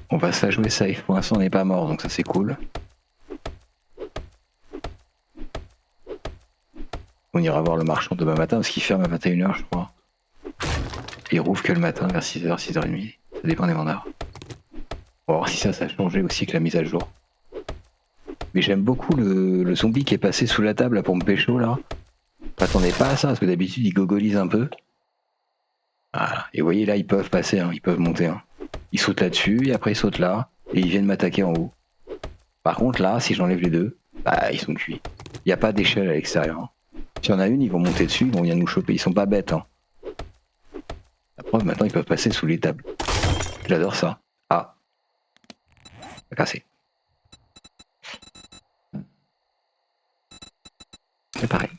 On va se la jouer safe. Pour l'instant, on n'est pas mort, donc ça, c'est cool. On ira voir le marchand demain matin, parce qu'il ferme à 21h, je crois. Il rouvre que le matin, vers 6h, 6h30. Ça dépend des vendeurs. On va voir si ça a changé aussi que la mise à jour. Mais j'aime beaucoup le zombie qui est passé sous la table là, pour me pécho là. M'attendais pas à ça, parce que d'habitude il gogolise un peu. Voilà. Et vous voyez là, ils peuvent passer, hein, ils peuvent monter. Hein. Ils sautent là-dessus, et après ils sautent là, et ils viennent m'attaquer en haut. Par contre là, si j'enlève les deux, bah ils sont cuits. Il n'y a pas d'échelle à l'extérieur. Hein. S'il y en a une, ils vont monter dessus, ils vont venir nous choper. Ils sont pas bêtes. Hein. La preuve, maintenant ils peuvent passer sous les tables. J'adore ça. Ah. Ça a cassé. C'est pareil.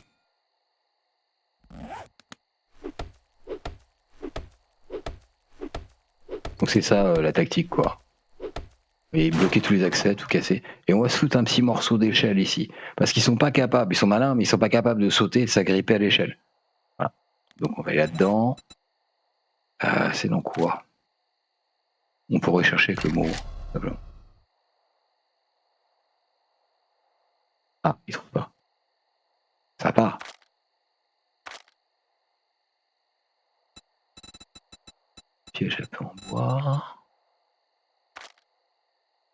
Donc c'est ça la tactique quoi. Et bloquer tous les accès, tout casser. Et on va se foutre un petit morceau d'échelle ici. Parce qu'ils sont pas capables, ils sont malins, mais ils sont pas capables de sauter et de s'agripper à l'échelle. Voilà. Donc on va aller là-dedans. C'est dans quoi? On pourrait chercher avec le mot. Simplement. Ah, il trouve pas. Ça part. Piège un peu en bois.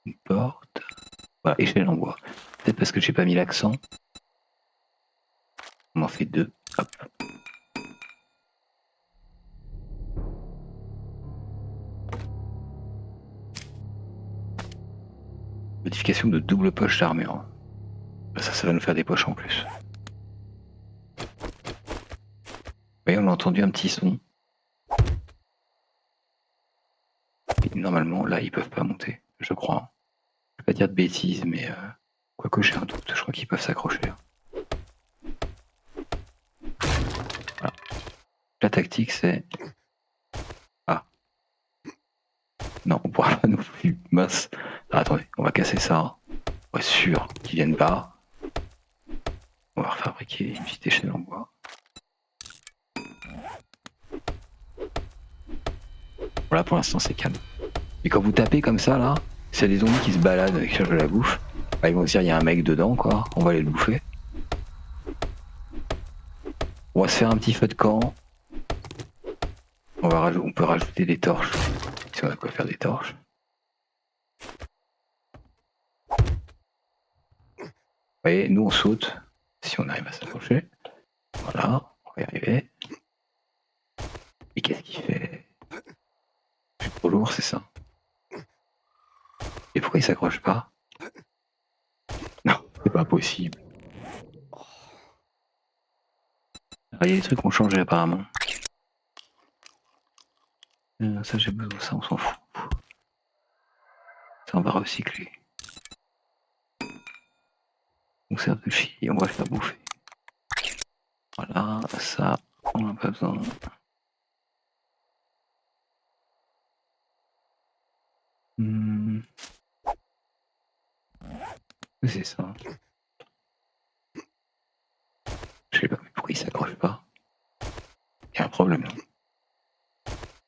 Une porte. Voilà, échelle en bois. Peut-être parce que j'ai pas mis l'accent. On en fait deux. Hop. Modification de double poche d'armure. Ça va nous faire des poches en plus. Vous voyez, on a entendu un petit son. Et normalement, là, ils peuvent pas monter, je crois. Je vais pas dire de bêtises, mais quoique j'ai un doute, je crois qu'ils peuvent s'accrocher. Voilà. La tactique, c'est... Ah. Non, on pourra pas non plus. Mince. Alors, attendez, on va casser ça. Pour être sûr qu'ils viennent pas. va refabriquer une petite échelle en bois. Voilà, pour l'instant, c'est calme. Et quand vous tapez comme ça, là, s'il y a des zombies qui se baladent et qui cherchent de la bouffe, bah, ils vont se dire il y a un mec dedans, quoi. On va aller le bouffer. On va se faire un petit feu de camp. On peut rajouter des torches. Si on a de quoi faire des torches. Vous voyez, nous on saute. Si on arrive à s'approcher. Voilà, on va y arriver. Mais qu'est-ce qu'il fait? C'est trop lourd, c'est ça. Et pourquoi il s'accroche pas? Non, c'est pas possible. Ah, il y a des trucs qui ont changé apparemment. Ça j'ai besoin de ça, on s'en fout. Ça on va recycler. Conserve de filles, on va le faire bouffer. Voilà, ça, on n'a pas besoin. C'est ça. Je sais pas, mais pourquoi il s'accroche pas? Il y a un problème là.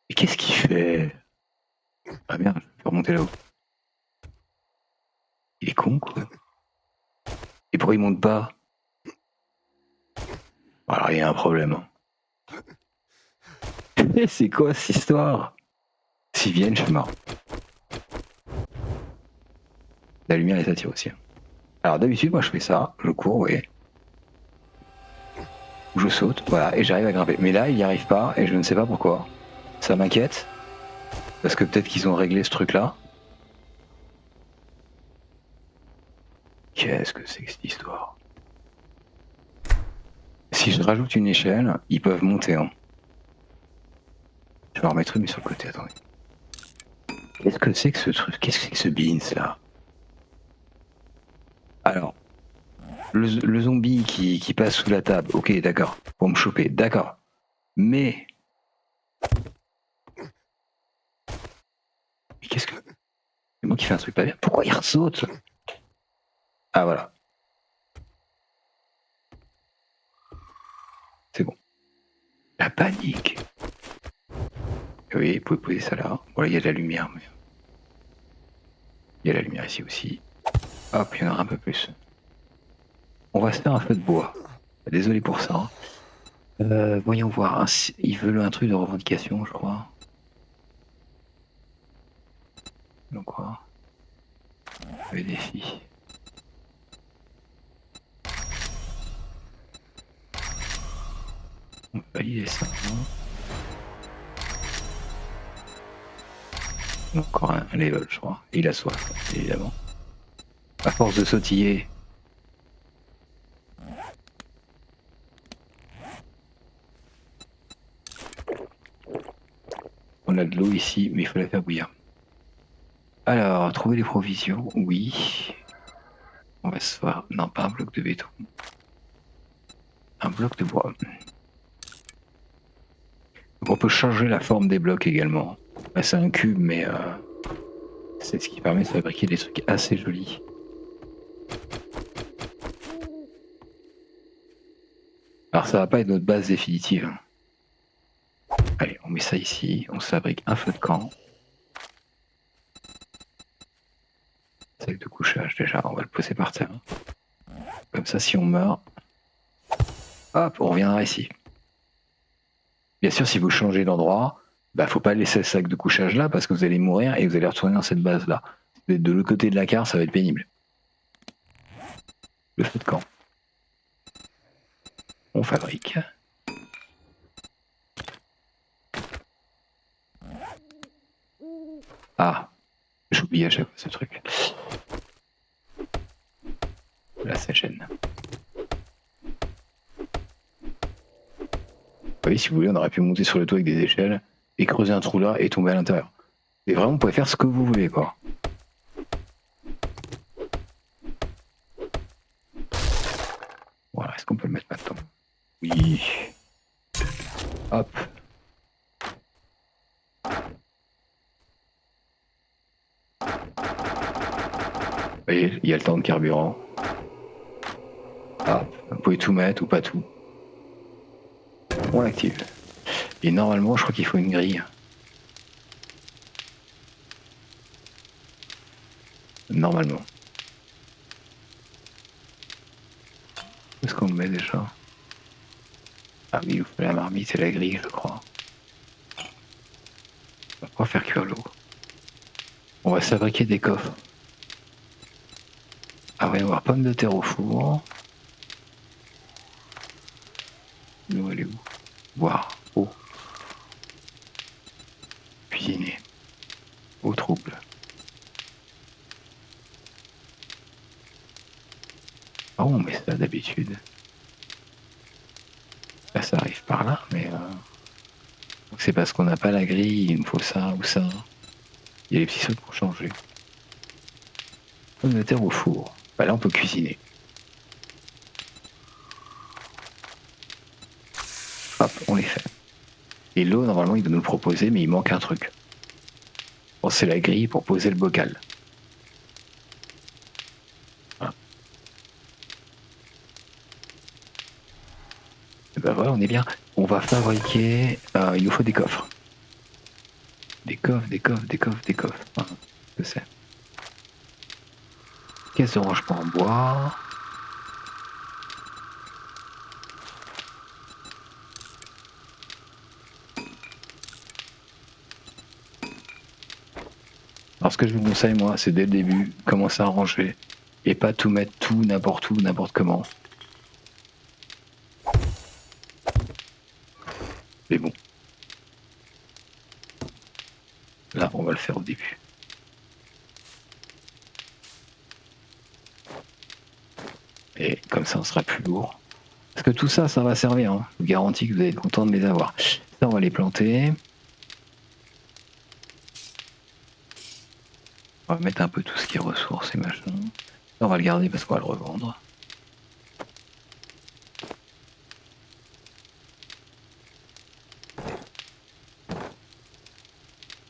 Mais qu'est-ce qu'il fait? Ah merde, je vais remonter là-haut. Il est con quoi. Et pourquoi il monte pas? Alors il y a un problème. C'est quoi cette histoire? S'ils viennent, je suis mort. La lumière les attire aussi. Alors d'habitude, moi je fais ça, je cours, oui. Ou je saute, voilà, et j'arrive à grimper. Mais là, il n'y arrive pas, et je ne sais pas pourquoi. Ça m'inquiète. Parce que peut-être qu'ils ont réglé ce truc-là. Qu'est-ce que c'est que cette histoire? Si je rajoute une échelle, ils peuvent monter. Hein. Je vais en remettre une sur le côté, attendez. Qu'est-ce que c'est que ce truc? Qu'est-ce que c'est que ce beans là? Alors, le zombie qui passe sous la table, ok, d'accord, pour me choper, d'accord. Mais qu'est-ce que... C'est moi qui fais un truc pas bien. Pourquoi il saute? Ah voilà. C'est bon. La panique. Oui, vous pouvez poser ça là. Voilà, il y a de la lumière. Mais... il y a la lumière ici aussi. Hop, il y en aura un peu plus. On va se faire un feu de bois. Désolé pour ça. Voyons voir. Ils veulent un truc de revendication, je crois. Donc quoi? Les défis. On peut valider ça. Encore un level, je crois. Et il a soif, évidemment. À force de sautiller. On a de l'eau ici, mais il faut la faire bouillir. Alors, trouver les provisions, oui. On va se faire... non, pas un bloc de béton. Un bloc de bois. Donc on peut changer la forme des blocs également. Là, c'est un cube, mais c'est ce qui permet de fabriquer des trucs assez jolis. Alors ça va pas être notre base définitive. Allez, on met ça ici, on se fabrique un feu de camp. Sac de couchage déjà, on va le poser par terre. Comme ça, si on meurt, hop, on reviendra ici. Bien sûr, si vous changez d'endroit, bah faut pas laisser le sac de couchage là parce que vous allez mourir et vous allez retourner dans cette base là. De l'autre côté de la carte, ça va être pénible. Le feu de camp. On fabrique. Ah, j'oublie à chaque fois ce truc. Là, ça gêne. Oui, si vous voulez, on aurait pu monter sur le toit avec des échelles et creuser un trou là et tomber à l'intérieur. Et vraiment, vous pouvez faire ce que vous voulez, quoi. Voilà, est-ce qu'on peut le mettre maintenant? Oui. Hop. Vous voyez, il y a le temps de carburant. Ah, vous pouvez tout mettre ou pas tout. On l'active. Et normalement, je crois qu'il faut une grille. Normalement. Où est-ce qu'on le met déjà? Ah oui, il faut la marmite et la grille, je crois. On va pas faire cuire l'eau. On va fabriquer des coffres. Ah, on va y avoir pommes de terre au four. L'eau, elle est où? Boire. Eau. Cuisiner. Eau trouble. Ah, on met ça d'habitude. Là, ça arrive par là, mais donc c'est parce qu'on n'a pas la grille, il nous faut ça ou ça. Il y a les petits trucs pour changer. Pommes de terre au four. Bah là, on peut cuisiner. Hop, on les fait. Et l'eau, normalement, il doit nous le proposer, mais il manque un truc. Bon, c'est la grille pour poser le bocal. Voilà. Et ben voilà, on est bien. On va fabriquer... il nous faut des coffres. Des coffres, des coffres, des coffres, des coffres. Voilà. Que c'est. Caisse de rangement en bois. Alors ce que je vous conseille, moi, c'est dès le début, commencer à ranger. Et pas tout mettre tout, n'importe où, n'importe comment. Mais bon. Là, on va le faire au début. Et comme ça, on sera plus lourd. Parce que tout ça, ça va servir. Hein. Je vous garantis que vous allez être content de les avoir. Ça, on va les planter. On va mettre un peu tout ce qui est ressources et machin. Ça, on va le garder parce qu'on va le revendre.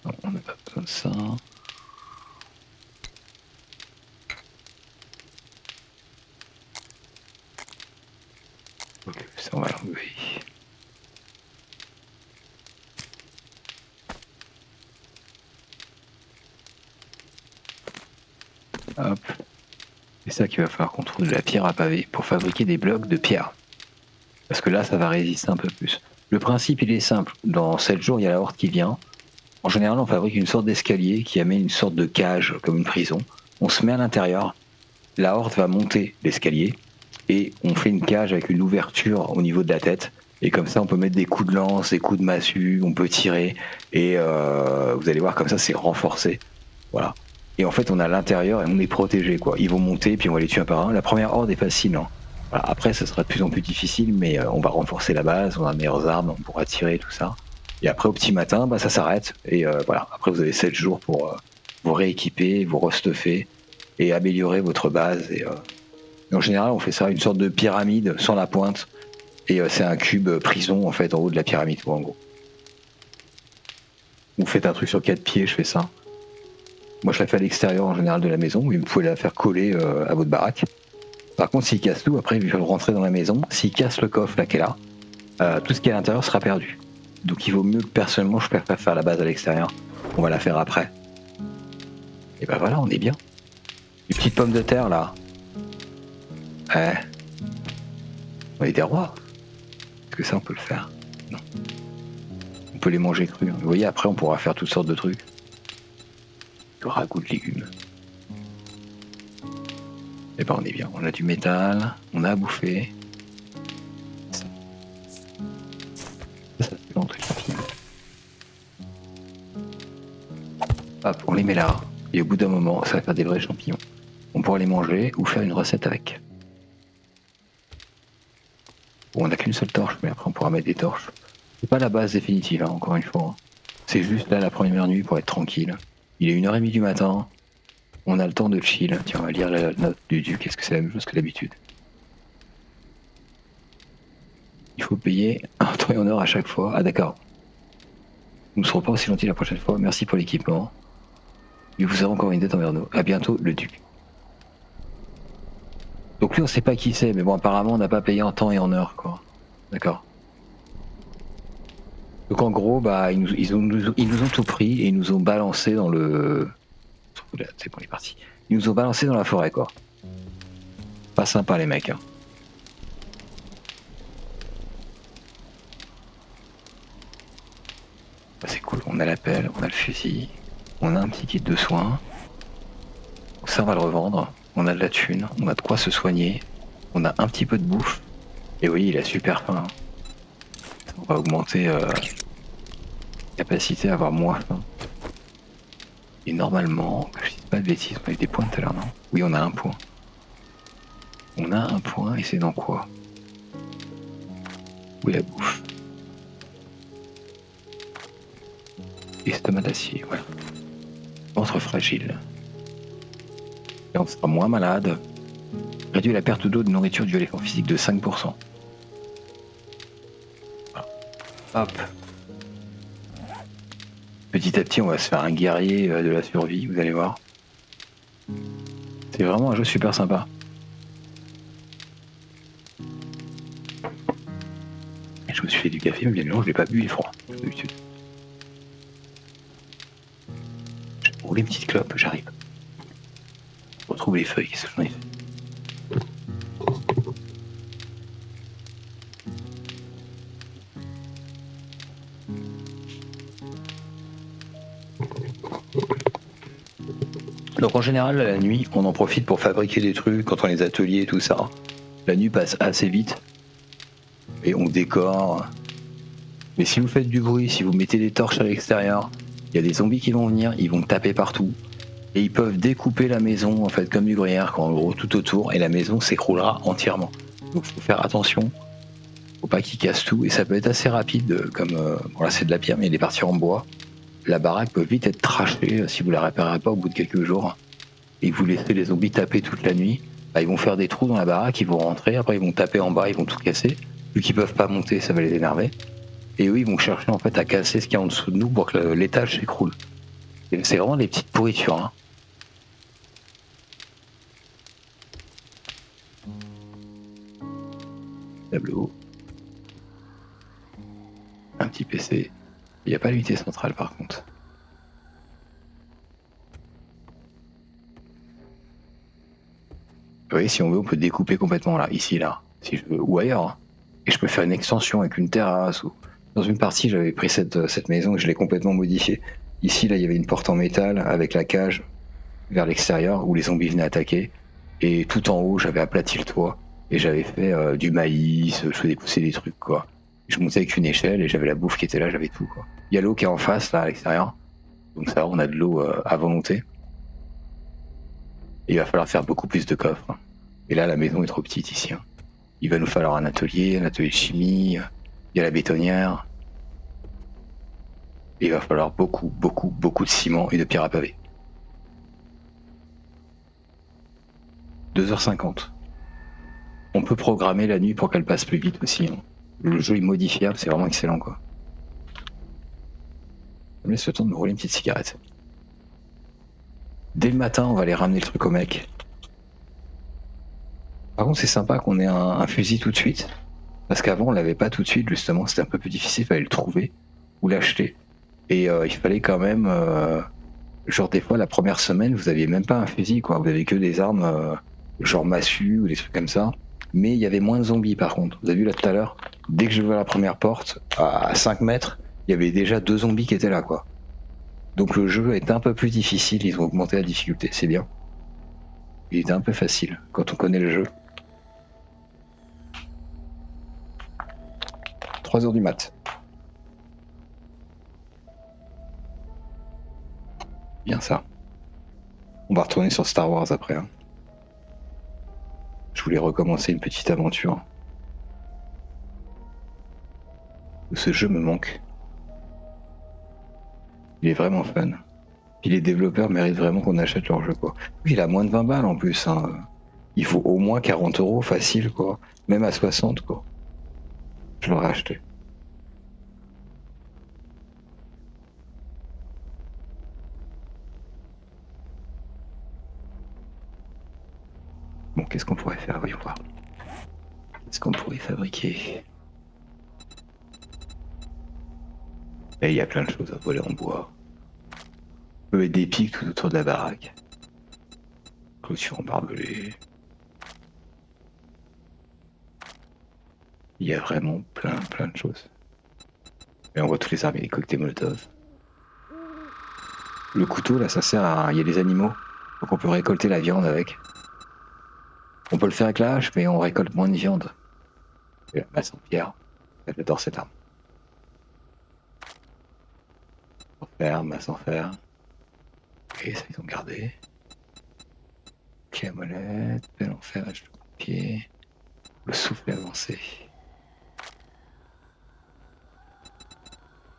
Non, on n'a pas besoin de ça. Ok, ça, on va l'enlever. Hop. C'est ça qu'il va falloir qu'on trouve de la pierre à pavé pour fabriquer des blocs de pierre. Parce que là, ça va résister un peu plus. Le principe, il est simple. Dans 7 jours, il y a la horde qui vient. En général, on fabrique une sorte d'escalier qui amène une sorte de cage, comme une prison. On se met à l'intérieur. La horde va monter l'escalier. Et on fait une cage avec une ouverture au niveau de la tête. Et comme ça, on peut mettre des coups de lance, des coups de massue, on peut tirer. Et vous allez voir, comme ça, c'est renforcé. Voilà. Et en fait, on est à l'intérieur et on est protégé, quoi. Ils vont monter, puis on va les tuer un par un. La première horde est facile, hein. Voilà. Après, ça sera de plus en plus difficile, mais on va renforcer la base, on a de meilleures armes, on pourra tirer, tout ça. Et après, au petit matin, bah, ça s'arrête. Et voilà. Après, vous avez 7 jours pour vous rééquiper, vous restuffer et améliorer votre base. Et en général, on fait ça, une sorte de pyramide sans la pointe. Et c'est un cube prison, en fait, en haut de la pyramide, quoi, en gros. Vous faites un truc sur 4 pieds, je fais ça. Moi, je la fais à l'extérieur en général de la maison, mais vous pouvez la faire coller à votre baraque. Par contre, s'il casse tout, après, il va rentrer dans la maison. S'il casse le coffre là qu'elle a, tout ce qui est à l'intérieur sera perdu. Donc, il vaut mieux que personnellement, je préfère faire la base à l'extérieur. On va la faire après. Et ben voilà, on est bien. Les petites pommes de terre là. On est des rois. Est-ce que ça, on peut le faire? Non. On peut les manger crus. Vous voyez, après, on pourra faire toutes sortes de trucs. Du ragoût de légumes. Et ben on est bien, on a du métal, on a à bouffer. Ça c'est bon, truc rapide. Hop, on les met là. Et au bout d'un moment, ça va faire des vrais champignons. On pourra les manger ou faire une recette avec. Bon, on n'a qu'une seule torche, mais après on pourra mettre des torches. C'est pas la base définitive, hein, encore une fois. C'est juste là la première nuit pour être tranquille. Il est 1h30 du matin. On a le temps de chill. Tiens, on va lire la note du duc. Est-ce que c'est la même chose que d'habitude? Il faut payer un temps et en heure à chaque fois. Ah d'accord. Nous ne serons pas aussi gentils la prochaine fois. Merci pour l'équipement. Et vous aurez encore une dette envers nous. À bientôt, le duc. Donc lui, on sait pas qui c'est, mais bon, apparemment, on n'a pas payé en temps et en heure, quoi. D'accord. Donc en gros, bah, ils nous ont tout pris et ils nous ont balancé dans le... C'est bon, il est parti. Ils nous ont balancé dans la forêt, quoi. Pas sympa, les mecs, hein. Bah, c'est cool, on a la pelle, on a le fusil, on a un petit kit de soins. Ça, on va le revendre. On a de la thune, on a de quoi se soigner, on a un petit peu de bouffe. Et oui, il a super faim, hein. On va augmenter capacité à avoir moins faim. Et normalement, que je dise pas de bêtises, on a eu des points tout à l'heure, non? Oui, on a un point. On a un point et c'est dans quoi? Oui, la bouffe. Estomac d'acier, voilà. Ventre fragile. Et on sera moins malade. Réduit la perte d'eau de nourriture due à l'effort physique de 5%. Voilà. Hop. Petit à petit, on va se faire un guerrier de la survie, vous allez voir. C'est vraiment un jeu super sympa. Et je me suis fait du café, mais bien évidemment, je l'ai pas bu, il est froid, comme d'habitude. Je vais rouler une petite clope, j'arrive. Je retrouve les feuilles, qu'est-ce que j'en ai fait? Donc en général, la nuit, on en profite pour fabriquer des trucs quand on a les ateliers et tout ça. La nuit passe assez vite et on décore. Mais si vous faites du bruit, si vous mettez des torches à l'extérieur, il y a des zombies qui vont venir, ils vont taper partout. Et ils peuvent découper la maison en fait comme du gruyère, en gros tout autour, et la maison s'écroulera entièrement. Donc faut faire attention, faut pas qu'ils cassent tout, et ça peut être assez rapide, comme bon là c'est de la pierre, mais il est parti en bois. La baraque peut vite être trashée si vous la réparez pas au bout de quelques jours. Et que vous laissez les zombies taper toute la nuit, bah, ils vont faire des trous dans la baraque, ils vont rentrer, après ils vont taper en bas, ils vont tout casser. Vu qu'ils peuvent pas monter, ça va les énerver. Et eux, ils vont chercher en fait à casser ce qu'il y a en dessous de nous pour que l'étage s'écroule. C'est vraiment des petites pourritures, hein. Tableau. Un petit PC. Il n'y a pas l'unité centrale par contre. Vous voyez, si on veut, on peut découper complètement là, ici, là, si je veux, ou ailleurs, hein. Et je peux faire une extension avec une terrasse. Ou... Dans une partie, j'avais pris cette maison et je l'ai complètement modifiée. Ici, là, il y avait une porte en métal avec la cage vers l'extérieur où les zombies venaient attaquer. Et tout en haut, j'avais aplati le toit et j'avais fait du maïs, je faisais pousser des trucs, quoi. Je montais avec une échelle et j'avais la bouffe qui était là, j'avais tout, quoi. Il y a l'eau qui est en face, là, à l'extérieur. Donc ça, on a de l'eau à volonté. Et il va falloir faire beaucoup plus de coffres, hein. Et là, la maison est trop petite ici, hein. Il va nous falloir un atelier de chimie, il y a la bétonnière. Et il va falloir beaucoup, beaucoup, beaucoup de ciment et de pierre à pavé. 2h50. On peut programmer la nuit pour qu'elle passe plus vite aussi, hein. Le jeu est modifiable, c'est vraiment excellent, quoi. Je me laisse le temps de me rouler une petite cigarette. Dès le matin, on va aller ramener le truc au mec. Par contre, c'est sympa qu'on ait un fusil tout de suite. Parce qu'avant, on l'avait pas tout de suite, justement. C'était un peu plus difficile, il fallait le trouver ou l'acheter. Et il fallait quand même. Genre, des fois, la première semaine, vous aviez même pas un fusil, quoi. Vous avez que des armes, genre massue ou des trucs comme ça. Mais il y avait moins de zombies, par contre. Vous avez vu là tout à l'heure, dès que je vois la première porte, à 5 mètres, il y avait déjà 2 zombies qui étaient là, quoi. Donc le jeu est un peu plus difficile, ils ont augmenté la difficulté, c'est bien. Il était un peu facile quand on connaît le jeu. 3h du mat. Bien ça. On va retourner sur Star Wars après, hein. Je voulais recommencer une petite aventure. Ce jeu me manque. Il est vraiment fun. Puis les développeurs méritent vraiment qu'on achète leur jeu, quoi. Oui, il a moins de 20 balles en plus, hein. Il faut au moins 40 € facile, quoi. Même à 60, quoi. Je l'aurais acheté. Bon, qu'est-ce qu'on pourrait faire? Voyons voir. Qu'est-ce qu'on pourrait fabriquer? Et il y a plein de choses à voler en bois. On peut mettre des pics tout autour de la baraque. Clôture en barbelé. Il y a vraiment plein de choses. Et on voit toutes les armes, il y a les cocktails Molotov. Le couteau, là, ça sert à... Il y a des animaux, donc on peut récolter la viande avec. On peut le faire avec la hache, mais on récolte moins de viande. Et la masse en pierre. J'adore cette arme. En fer, masse en fer. Et ça, ils ont gardé. Clé à molette, pelle en fer, hache de pied. Le souffle avancé.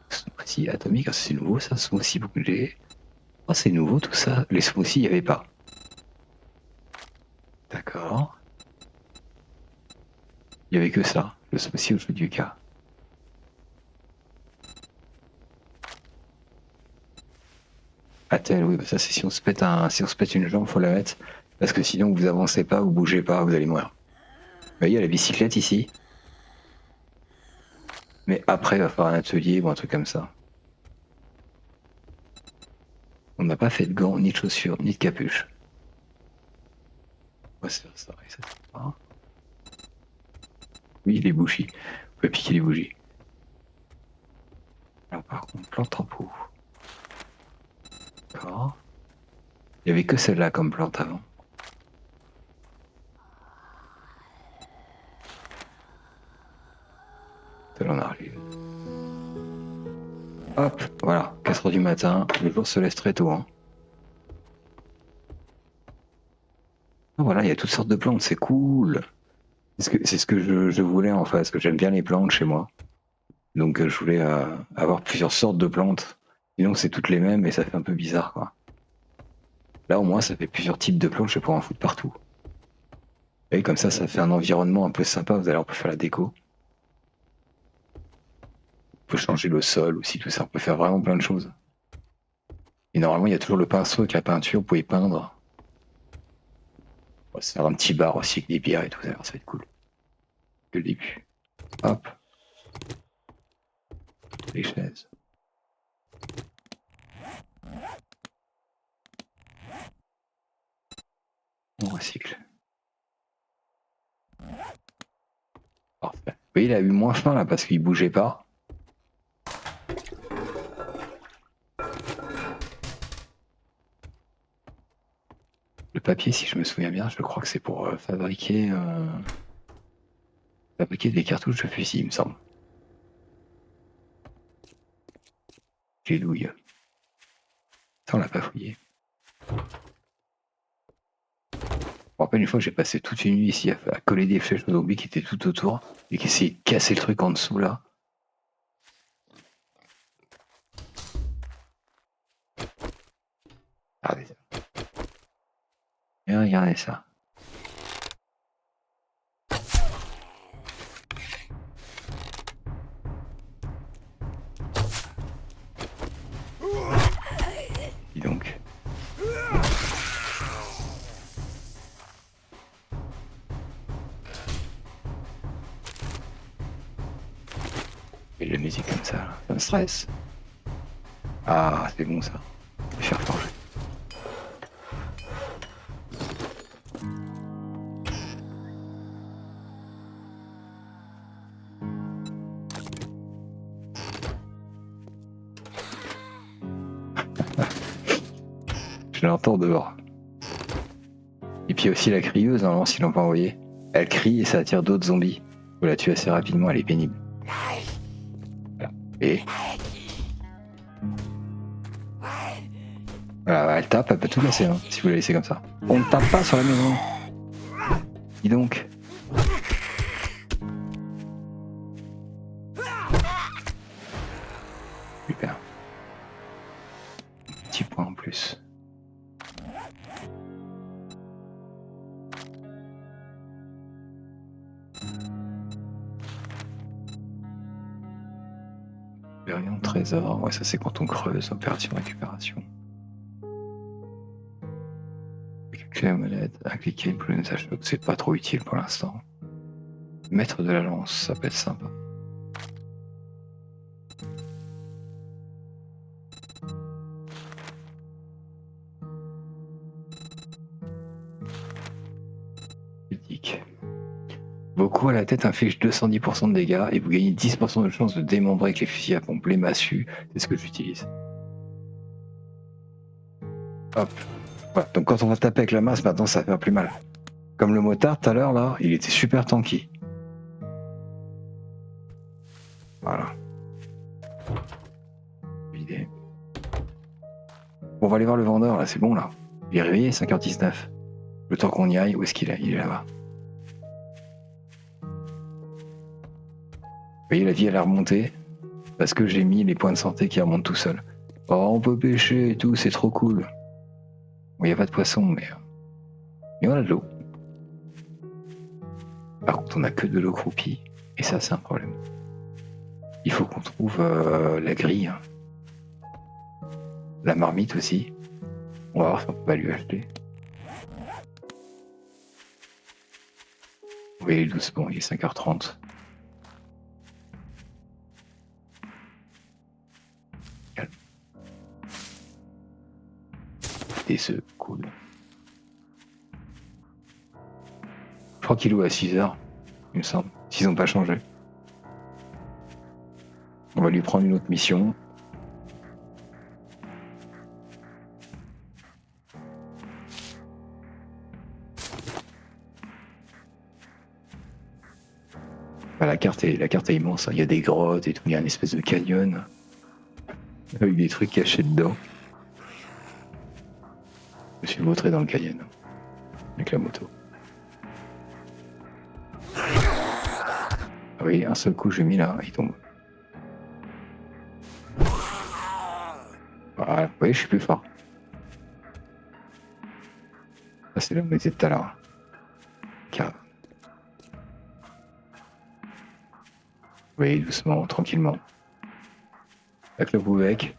Smoothie atomique, c'est nouveau ça, smoothie bouclé. Oh, c'est nouveau tout ça. Les smoothies, il n'y avait pas. D'accord. Il n'y avait que ça, le smoothie au jeu du cas. Attel, oui, bah ça c'est si on se pète une jambe, faut la mettre. Parce que sinon vous avancez pas, vous bougez pas, vous allez mourir. Bah, il y a la bicyclette ici. Mais après, il va falloir un atelier ou un truc comme ça. On n'a pas fait de gants, ni de chaussures, ni de capuche. On va se faire ça, et ça c'est pas. Oui, les bougies. On peut piquer les bougies. Alors par contre, plante en pot. D'accord. Il n'y avait que celle-là comme plante avant. Celle en arrive. Hop, voilà, 4h du matin, le jour se laisse très tôt. Hein. Voilà, il y a toutes sortes de plantes, c'est cool. C'est ce que je voulais en fait, parce que j'aime bien les plantes chez moi. Donc je voulais avoir plusieurs sortes de plantes. Sinon c'est toutes les mêmes et ça fait un peu bizarre quoi. Là au moins ça fait plusieurs types de plantes, je vais pouvoir en foutre partout. Et comme ça fait un environnement un peu sympa, vous allez on peut faire la déco. On peut changer le sol aussi, tout ça, on peut faire vraiment plein de choses. Et normalement il y a toujours le pinceau avec la peinture, vous pouvez peindre. On va se faire un petit bar aussi avec des bières et tout ça, ça va être cool. Que le début. Hop. Les chaises. On recycle. Parfait. Vous voyez, il a eu moins faim là parce qu'il bougeait pas. Le papier, si je me souviens bien, je crois que c'est pour fabriquer des cartouches de fusil, il me semble. Les douilles. Ça, on l'a pas fouillé. Je me rappelle une fois que j'ai passé toute une nuit ici à coller des flèches aux zombies qui étaient tout autour et qui essayaient de casser le truc en dessous là. Regardez ça. Et regardez ça. Dis donc. Et la musique comme ça, là, ça me stresse. Ah, c'est bon ça. Je vais faire forger. Je l'entends dehors. Et puis il y a aussi la crieuse, normalement, s'ils l'ont pas envoyé. Elle crie et ça attire d'autres zombies. Faut la tuer assez rapidement, elle est pénible. Voilà. Et. Voilà, elle tape, elle peut tout casser, hein, si vous la laissez comme ça. On ne tape pas sur la maison. Dis donc. Super. Petit point en plus. Expérience trésor, ouais ça c'est quand on creuse, opération récupération. Clé à molette, à cliquer pour le message choc, c'est pas trop utile pour l'instant. Maître de la lance, ça peut être sympa. Critique. Vos coups à la tête infligent 210% de dégâts et vous gagnez 10% de chance de démembrer avec les fusils à pompe. Les massues, c'est ce que j'utilise. Hop. Voilà. Donc quand on va taper avec la masse, maintenant ça va faire plus mal. Comme le motard tout à l'heure, là, il était super tanky. Voilà. Idée. Bon, on va aller voir le vendeur, là, c'est bon, là. Il est réveillé, 5h19. Le temps qu'on y aille, où est-ce qu'il est? Il est là-bas. Vous voyez, la vie, elle a remonté parce que j'ai mis les points de santé qui remontent tout seuls. Oh, on peut pêcher et tout, c'est trop cool. Bon, il n'y a pas de poisson, mais on a de l'eau. Par contre, on n'a que de l'eau croupie, et ça, c'est un problème. Il faut qu'on trouve la grille. La marmite aussi. On va voir si on peut pas lui acheter. Oui, doucement, il est 5h30. Calme. Des œufs, cool. Je crois qu'il est à 6h, il me semble, s'ils n'ont pas changé. On va lui prendre une autre mission. La carte est immense, hein. Il y a des grottes et tout, il y a une espèce de canyon avec des trucs cachés dedans. Je me suis vautré dans le canyon avec la moto. Ah oui, un seul coup j'ai mis là, il tombe. Voilà, vous voyez, je suis plus fort. Ça, c'est là où on était tout à l'heure. Cave. Oui, doucement, tranquillement. Avec le bouvec.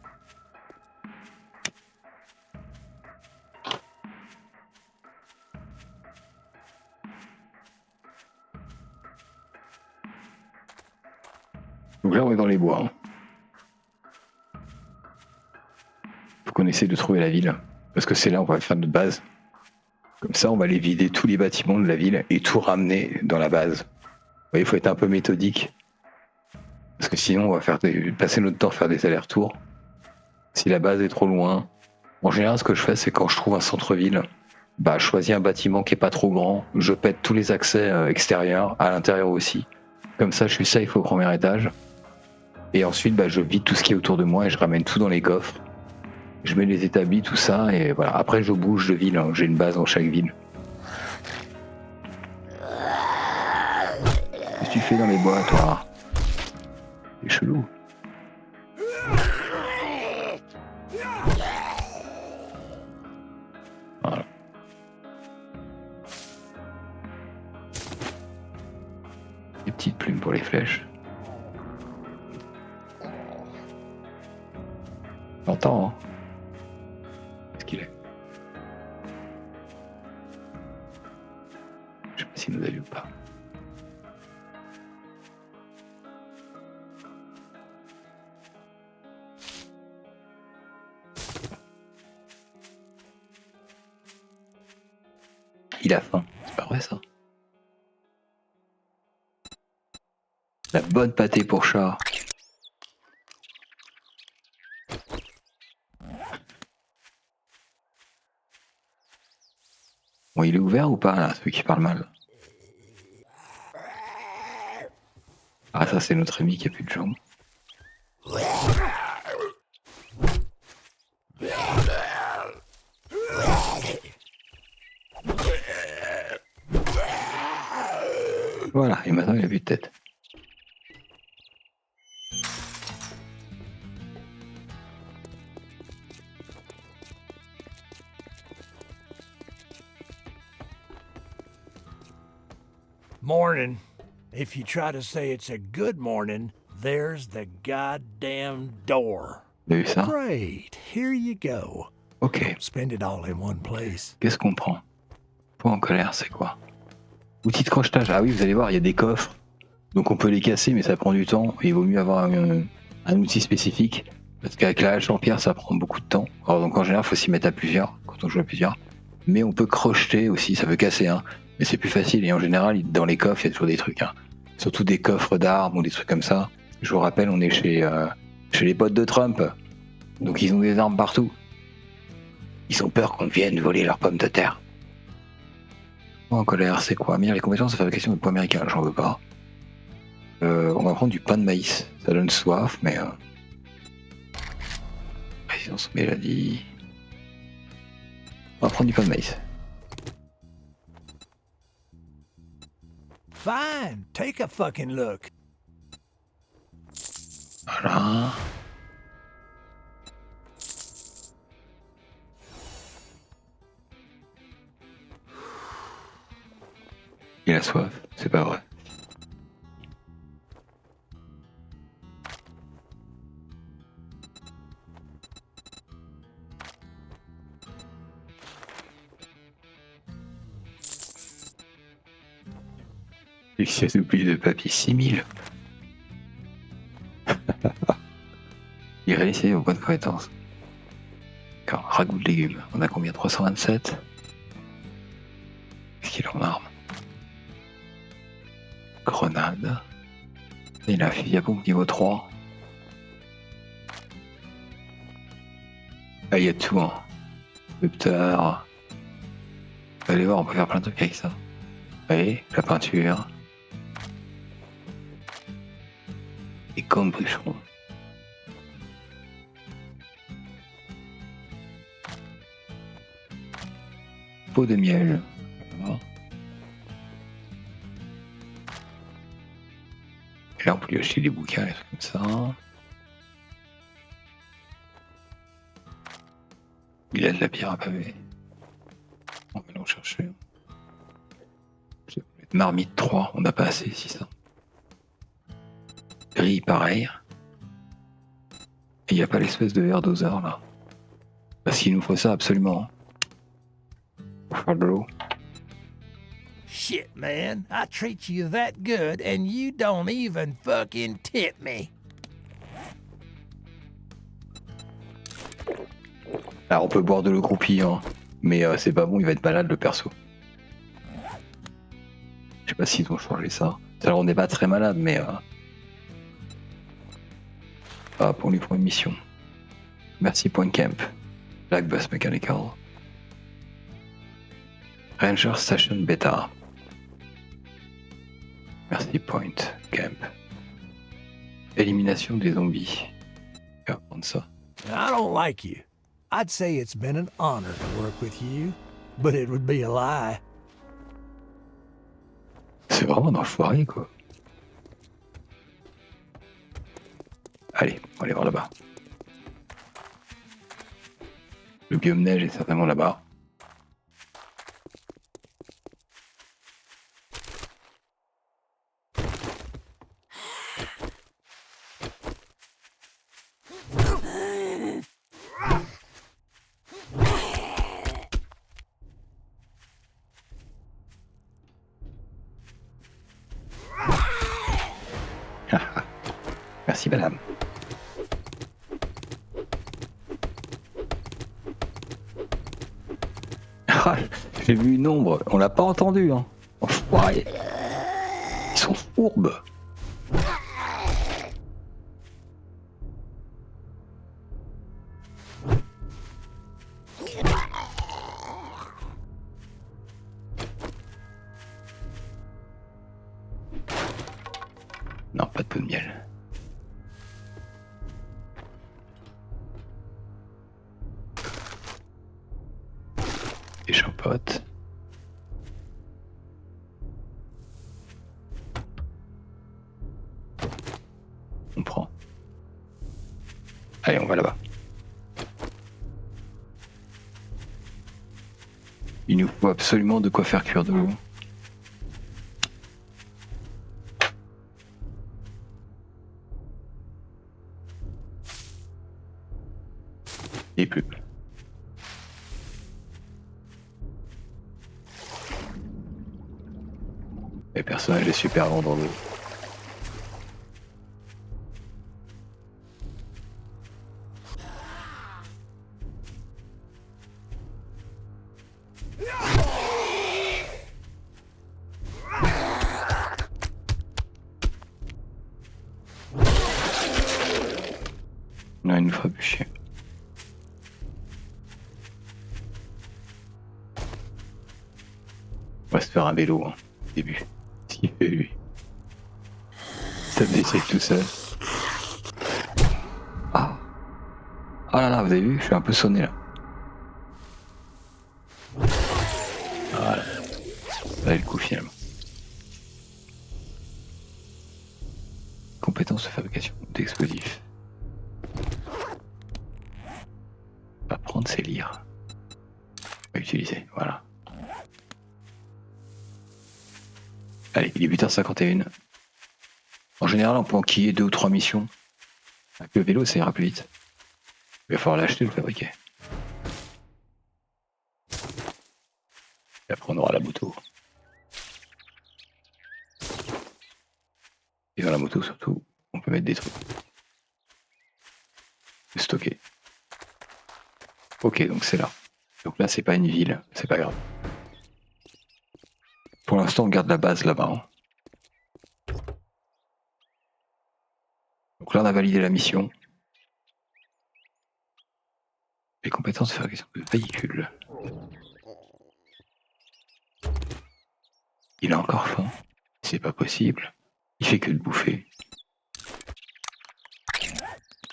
Donc là, on est dans les bois. Hein. Faut qu'on essaie de trouver la ville. Parce que c'est là où on va faire notre base. Comme ça, on va aller vider tous les bâtiments de la ville et tout ramener dans la base. Vous voyez, il faut être un peu méthodique. Parce que sinon, on va passer notre temps à faire des allers-retours. Si la base est trop loin, en général, ce que je fais, c'est quand je trouve un centre-ville, je choisis un bâtiment qui est pas trop grand, je pète tous les accès extérieurs, à l'intérieur aussi. Comme ça, je suis safe au premier étage. Et ensuite, je vide tout ce qui est autour de moi et je ramène tout dans les coffres. Je mets les établis, tout ça, et voilà. Après, je bouge de ville, hein. J'ai une base dans chaque ville. Qu'est-ce que tu fais dans les bois, toi? C'est chelou. Voilà. Des petites plumes pour les flèches. T'entends, hein? Qu'est-ce qu'il est? Je sais pas s'il nous a vu ou pas. Il a faim, c'est pas vrai ça? La bonne pâtée pour chat. Bon, il est ouvert ou pas là, celui qui parle mal? Ah, ça c'est notre ami qui a plus de jambes. Voilà, et maintenant il a plus de tête. Morning. If you try to say it's a good morning, there's the goddamn door. Vous avez vu ça? Great. Here you go. Ok, Spend it all in one place. qu'est-ce qu'on prend? Point en colère, c'est quoi? Outil de crochetage. Ah oui, vous allez voir, il y a des coffres. Donc on peut les casser, mais ça prend du temps. Et il vaut mieux avoir un outil spécifique. Parce qu'avec la hache en pierre, ça prend beaucoup de temps. Alors donc en général, il faut s'y mettre à plusieurs, quand on joue à plusieurs. Mais on peut crocheter aussi, ça peut casser, hein. Mais c'est plus facile. Et en général, dans les coffres, il y a toujours des trucs, hein. Surtout des coffres d'armes ou des trucs comme ça. Je vous rappelle, on est chez les potes de Trump. Donc ils ont des armes partout. Ils ont peur qu'on vienne voler leurs pommes de terre. En colère, c'est quoi? Améliorer les compétences de fabrication de poids américains, j'en veux pas. On va prendre du pain de maïs. Ça donne soif, mais... Résistance aux maladies... On va prendre du pain de maïs. Fine, take a fucking look. Voilà. Il a soif, c'est pas vrai. Succès d'oubli de papier 6000. Il réussit au point de compétence. D'accord, ragoût de légumes. On a combien? 327. Qu'est-ce qu'il a en arme? Grenade. Il a un fusil à pompe niveau 3. Ah, il y a tout, hein. Rupteur. Allez voir, on peut faire plein de trucs avec ça. Oui, la peinture. Et comme bûcheron. Pot de miel. Voilà. Et là, on peut lui acheter des bouquins, des trucs comme ça. Il a de la pierre à pavé. On va l'en chercher. Marmite 3, on n'a pas assez, 600. Gris, pareil. Et il n'y a pas l'espèce de verre doseur là. Parce qu'il nous faut ça absolument. Pour faire de l'eau. Shit, man, I treat you that good and you don't even fucking tip me. Alors on peut boire de l'eau croupillante, hein, mais c'est pas bon, il va être malade le perso. Je sais pas s'ils ont changé ça. Alors on n'est pas très malade, mais pour lui pour une mission. Merci Point Camp. Black Bus Mechanical. Ranger Station Beta. Merci Point Camp. Élimination des zombies. On va prendre ça. I don't like you. I'd say it's been an honor to work with you, but it would be a lie. C'est vraiment un enfoiré, quoi. Allez, on va aller voir là-bas. Le biome neige est certainement là-bas. Merci madame. Ah, j'ai vu une ombre, on l'a pas entendu, hein. Enfoiré. Ils sont fourbes. Non, pas de pot de miel. Des champottes. On prend. Allez, on va là-bas. Il nous faut absolument de quoi faire cuire de l'eau. Et plus. Les personnages est super long dans l'eau. Non, il nous fera plus chier. On va se faire un vélo, hein, au début. Ce qu'il fait, lui. Ça me détruit tout seul. Ah. Ah là là, vous avez vu, je suis un peu sonné là. Voilà. Ça valait le coup finalement. Compétences de fabrication d'explosifs. On va prendre ses lyres. On va utiliser, voilà. Allez, il est 8h51. En général, on peut enquiller 2 ou 3 missions. Avec le vélo, ça ira plus vite. Il va falloir l'acheter ou le fabriquer. Et après, on aura la moto. Et dans la moto, surtout, on peut mettre des trucs. Stocker. Ok, donc c'est là. Donc là, c'est pas une ville, c'est pas grave. Pour l'instant, on garde la base là-bas. Hein. Donc là, on a validé la mission. Les compétences de fabrication de véhicules. Il a encore faim. C'est pas possible. Il fait que de bouffer.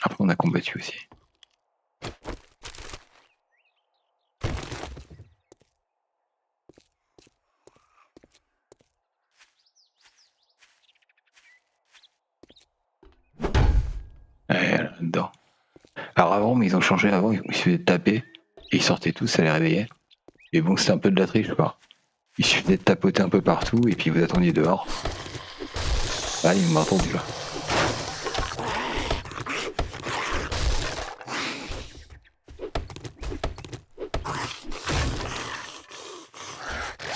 Après, on a combattu aussi. Là-dedans. Alors avant, mais ils ont changé avant, ils se faisaient taper. Et ils sortaient tous, ça les réveillait. Et bon, c'était un peu de la triche, quoi. Il suffisait de tapoter un peu partout et puis vous attendiez dehors. Ah, il m'a entendu là.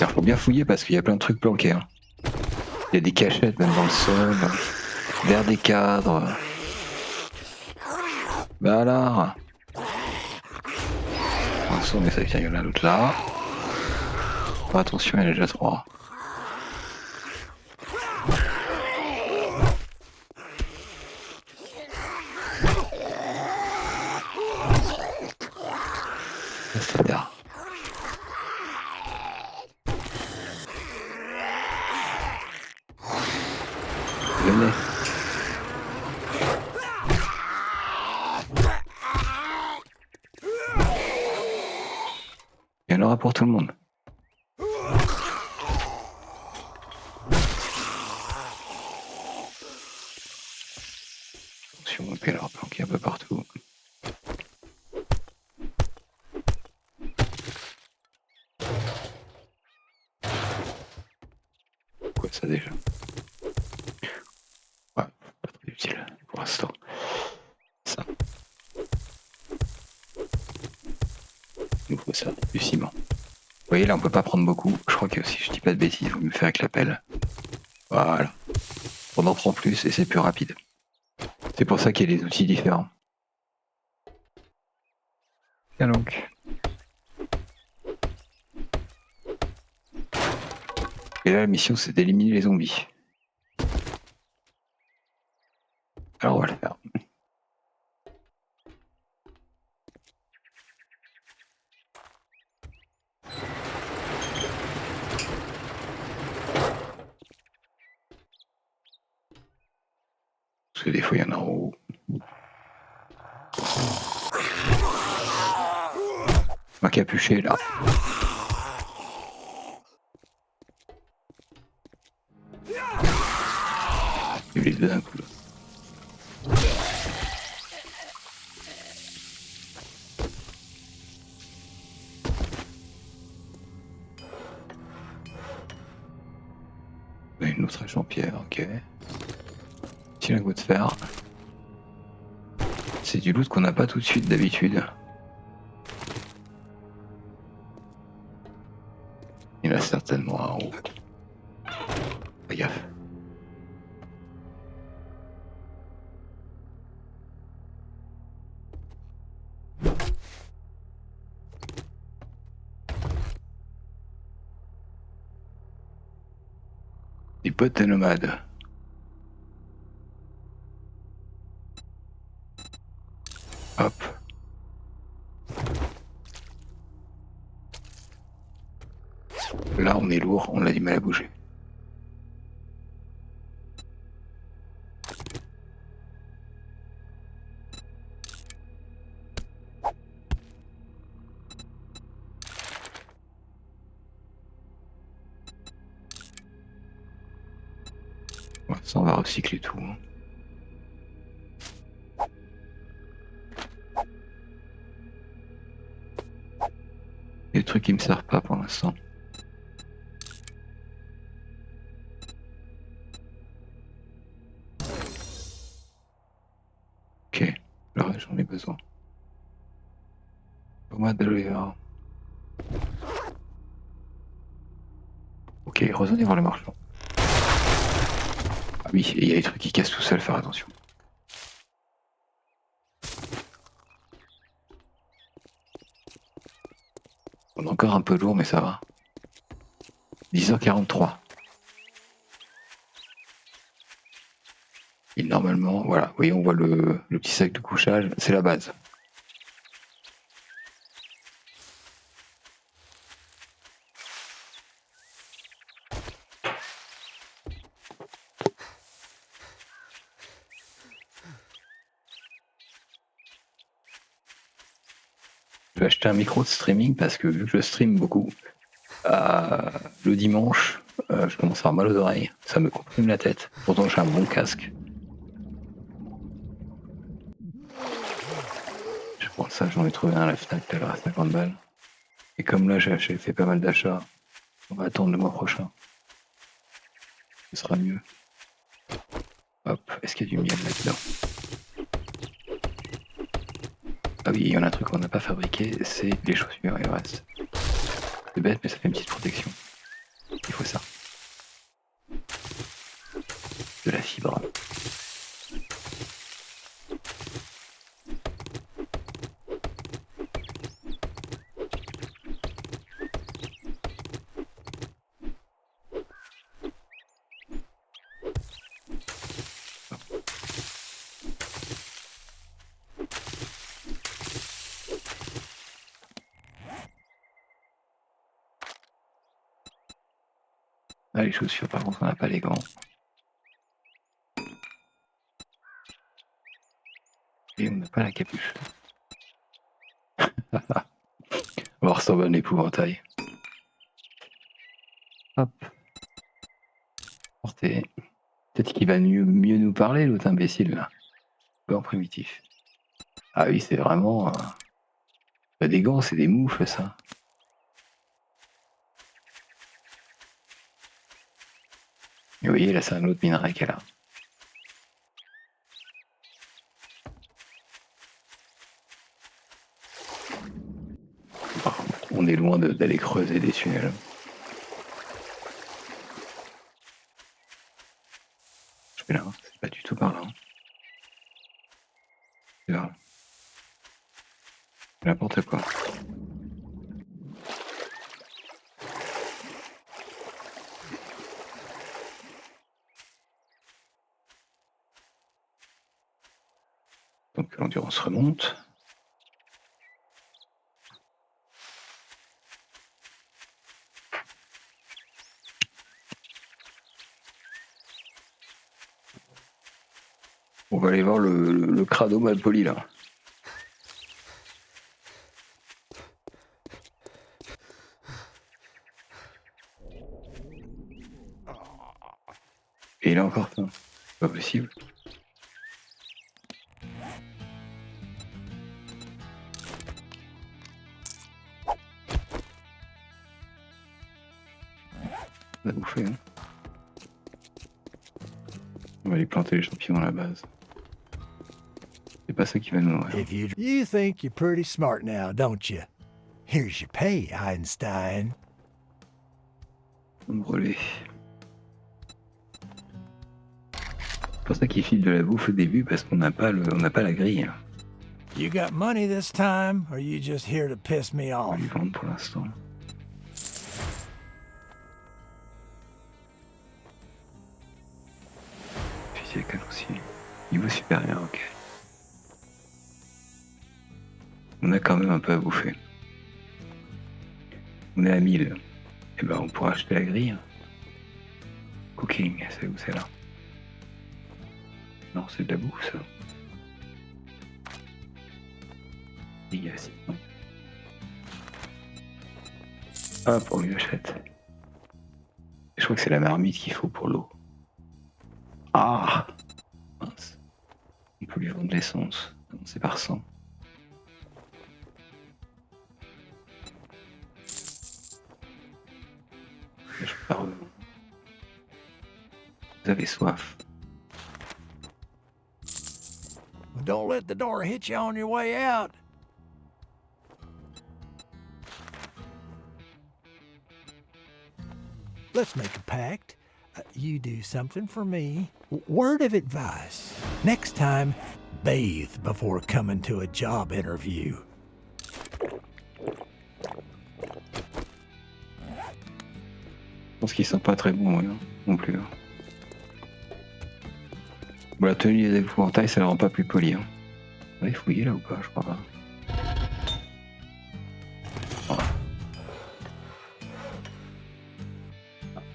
Il faut bien fouiller parce qu'il y a plein de trucs planqués. Hein. Il y a des cachettes même dans le sol, vers des cadres. Bah alors. Attention, mais ça vient, il y en a l'autre là. Oh, attention, il y en a déjà 3. C'est-à-dire. Venez. Il y en aura pour tout le monde. Attention, on peut leur planquer un peu partout. Quoi ça déjà? Ouais, pas très utile pour l'instant. Ça. Il nous faut ça, du ciment. Vous voyez là on peut pas prendre beaucoup. Je crois que si je dis pas de bêtises, il vaut mieux faire avec la pelle. Voilà. On en prend plus et c'est plus rapide. C'est pour ça qu'il y a des outils différents. Tiens donc. Et là la mission c'est d'éliminer les zombies. Alors on va le faire. Parce que des fois il y en a en haut. Un capuché là. Il les deux d'un coup là. Une autre hache en pierre, ok. Petit lingot de fer. C'est du loot qu'on n'a pas tout de suite d'habitude. Il y en a certainement un en haut. Fais gaffe. Des potes nomades. Hop. Là, on est lourd, on a du mal à bouger. Ouais, ça, on va recycler tout. Hein. Des trucs qui me servent pas pour l'instant. Ok, là j'en ai besoin. Pommade d'aloe vera. Ok, retournez voir le marchand. Ah oui, il y a des trucs qui cassent tout seul, faire attention. On est encore un peu lourd, mais ça va. 10h43. Et normalement, voilà, vous voyez, on voit le petit sac de couchage, c'est la base. Je vais acheter un micro de streaming parce que vu que je stream beaucoup, le dimanche, je commence à avoir mal aux oreilles. Ça me comprime la tête. Pourtant, j'ai un bon casque. Je prends ça, j'en ai trouvé un à la Fnac tout à l'heure à 50 balles. Et comme là, j'ai fait pas mal d'achats, on va attendre le mois prochain. Ce sera mieux. Hop, est-ce qu'il y a du miel là-dedans? Ah oui, il y en a un truc qu'on n'a pas fabriqué, c'est les chaussures, il reste. C'est bête, mais ça fait une petite protection. Il faut ça. De la fibre. Ah, les chaussures, par contre, on n'a pas les gants. Et on n'a pas la capuche. On va ressembler à un épouvantail. Hop. Portez. Peut-être qu'il va mieux nous parler, l'autre imbécile, là. Peu en primitif. Ah oui, c'est vraiment... des gants, c'est des moufles, ça. Et vous voyez, là, c'est un autre minerai qu'elle a. Par contre, on est loin d'aller creuser des tunnels. Je vais là, c'est pas du tout par là. C'est là. N'importe quoi. Donc l'endurance remonte. On va aller voir le crado mal poli là. Et il a encore faim. C'est pas possible. On a bouffé, hein. On va aller planter les champignons à la base. C'est pas ça qui va nous nourrir. If you think you're pretty smart now, don't you? Here's your pay, Einstein. On me brûler. pour ça qu'ils filent de la bouffe au début, parce qu'on n'a pas la grille. You got money this time, or you just here to piss me On va off? lui vendre pour l'instant. Fusil à canon aussi. Niveau supérieur, ok. On a quand même un peu à bouffer. On est à 1000. Et ben on pourra acheter la grille. Cooking, c'est où c'est là? Non, c'est de la bouffe ça. Il y a 6 ans. Hop, on lui achète. Je crois que c'est la marmite qu'il faut pour l'eau. Ah, mince. On peut lui vendre l'essence. Non, c'est par 100. Je pars. Vous avez soif. Don't let the door hit you on your way out. Let's make a pact. You do something for me. Word of advice. Next time, bathe before coming to a job interview. Je pense qu'ils sont pas très bons, hein, non plus. Hein. Bon, la tenue des épouvantails, ça le rend pas plus poli. Hein. On va fouiller là ou pas? Je crois pas. Voilà.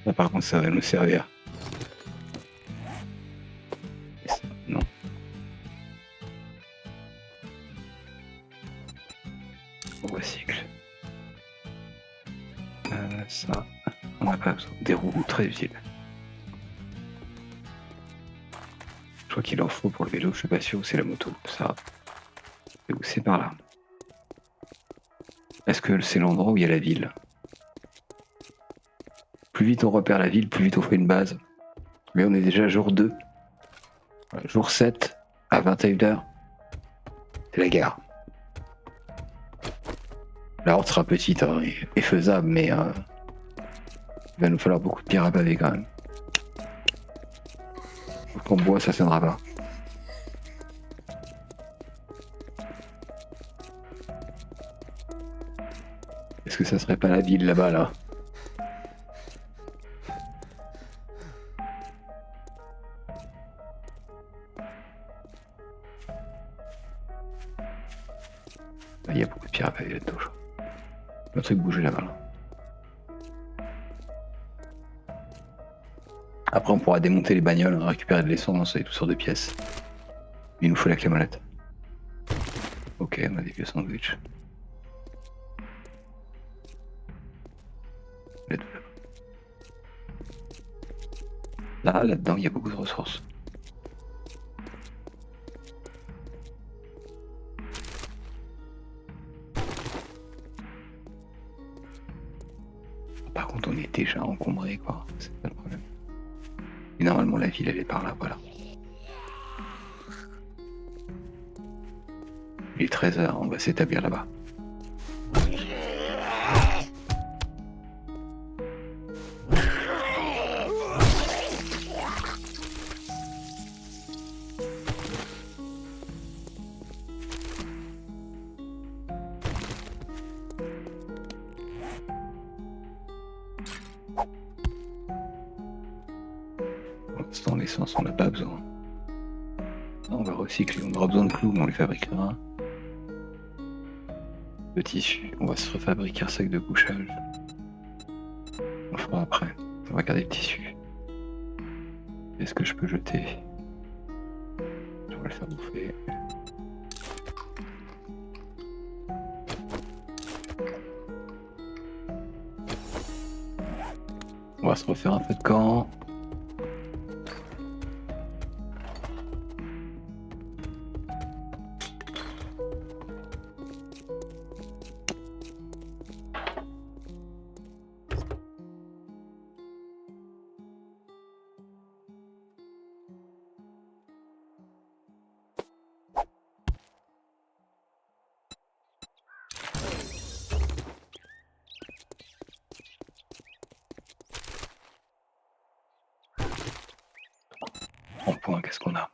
Là, par contre, ça va nous servir. Non. On recycle. Ça, on n'a pas besoin. Des roues très utiles. Je crois qu'il en faut pour le vélo, je suis pas sûr où c'est la moto. Ça. Et où c'est par là? Est-ce que c'est l'endroit où il y a la ville? Plus vite on repère la ville, plus vite on fait une base. Mais on est déjà jour 2. Jour 7 à 21h. C'est la gare. La route sera petite hein, et faisable, mais il va nous falloir beaucoup de pierres à paver quand même. En bois, ça tiendra pas. Est-ce que ça serait pas la ville là-bas là? Il y a beaucoup de pierres à paver là-dedans. Le truc bouger là-bas. Là. Après, on pourra démonter les bagnoles, récupérer de l'essence et toutes sortes de pièces. Il nous faut la clé molette. Ok, on a des vieux sandwichs. Les deux là. Là-dedans, il y a beaucoup de ressources. Par contre, on est déjà encombré, quoi. C'est pas le problème. Et normalement, la ville, elle est par là, voilà. Il est 13h, on va s'établir là-bas. Pour l'instant, l'essence, on n'a pas besoin. On va recycler, on aura besoin de clous, mais on les fabriquera. De tissu, on va se refabriquer un sac de couchage. On le fera après. On va garder le tissu. Est-ce que je peux jeter? Je vais le faire bouffer. On va se refaire un feu de camp. points, qu'est-ce qu'on a?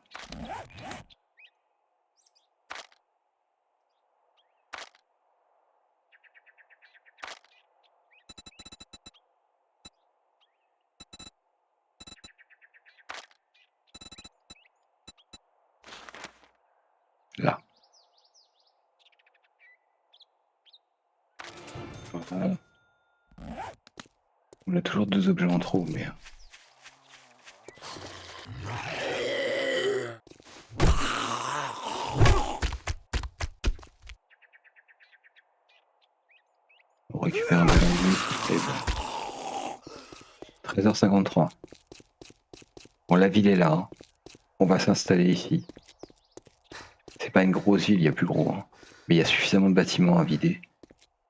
Là. Voilà. On a toujours 2 objets en trop, mais... On récupère un peu de vie. 13h53. Bon, la ville est là. Hein. On va s'installer ici. C'est pas une grosse ville, il y a plus gros. Hein. Mais il y a suffisamment de bâtiments à vider.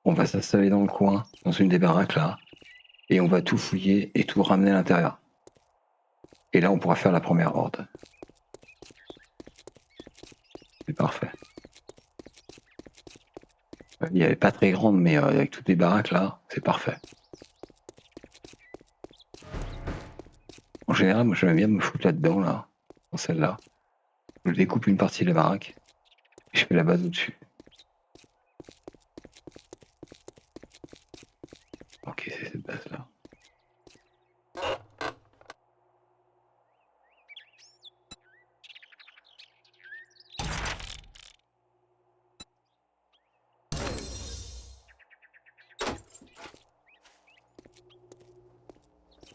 On va s'installer dans le coin, dans une des baraques là. Et on va tout fouiller et tout ramener à l'intérieur. Et là, on pourra faire la première horde. C'est parfait. Il n'y avait pas très grande, mais avec toutes les baraques là, c'est parfait. En général, moi j'aime bien me foutre là-dedans, là, dans celle-là. Je découpe une partie de la baraque et je fais la base au-dessus. Ok, c'est cette base-là.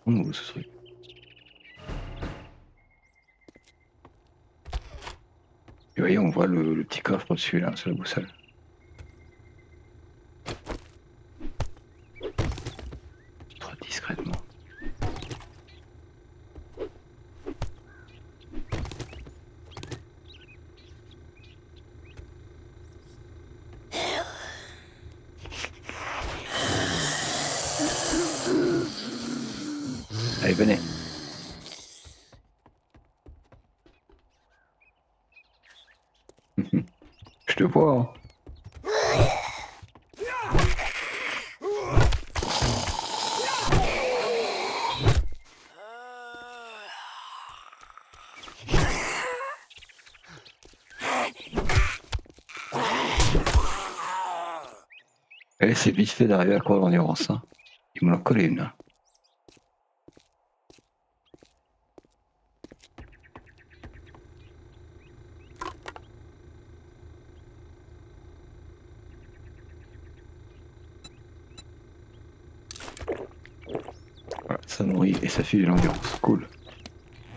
On ouvre ce truc. Et vous voyez, on voit le petit coffre au-dessus, là, sur la boussole. Très discrètement. Allez, venez. Je te vois. Hein. Eh, c'est vite fait d'arriver à courir d'endurance. Hein. Il me l'en collait une. Voilà, ça nourrit et ça fait de l'endurance. Cool.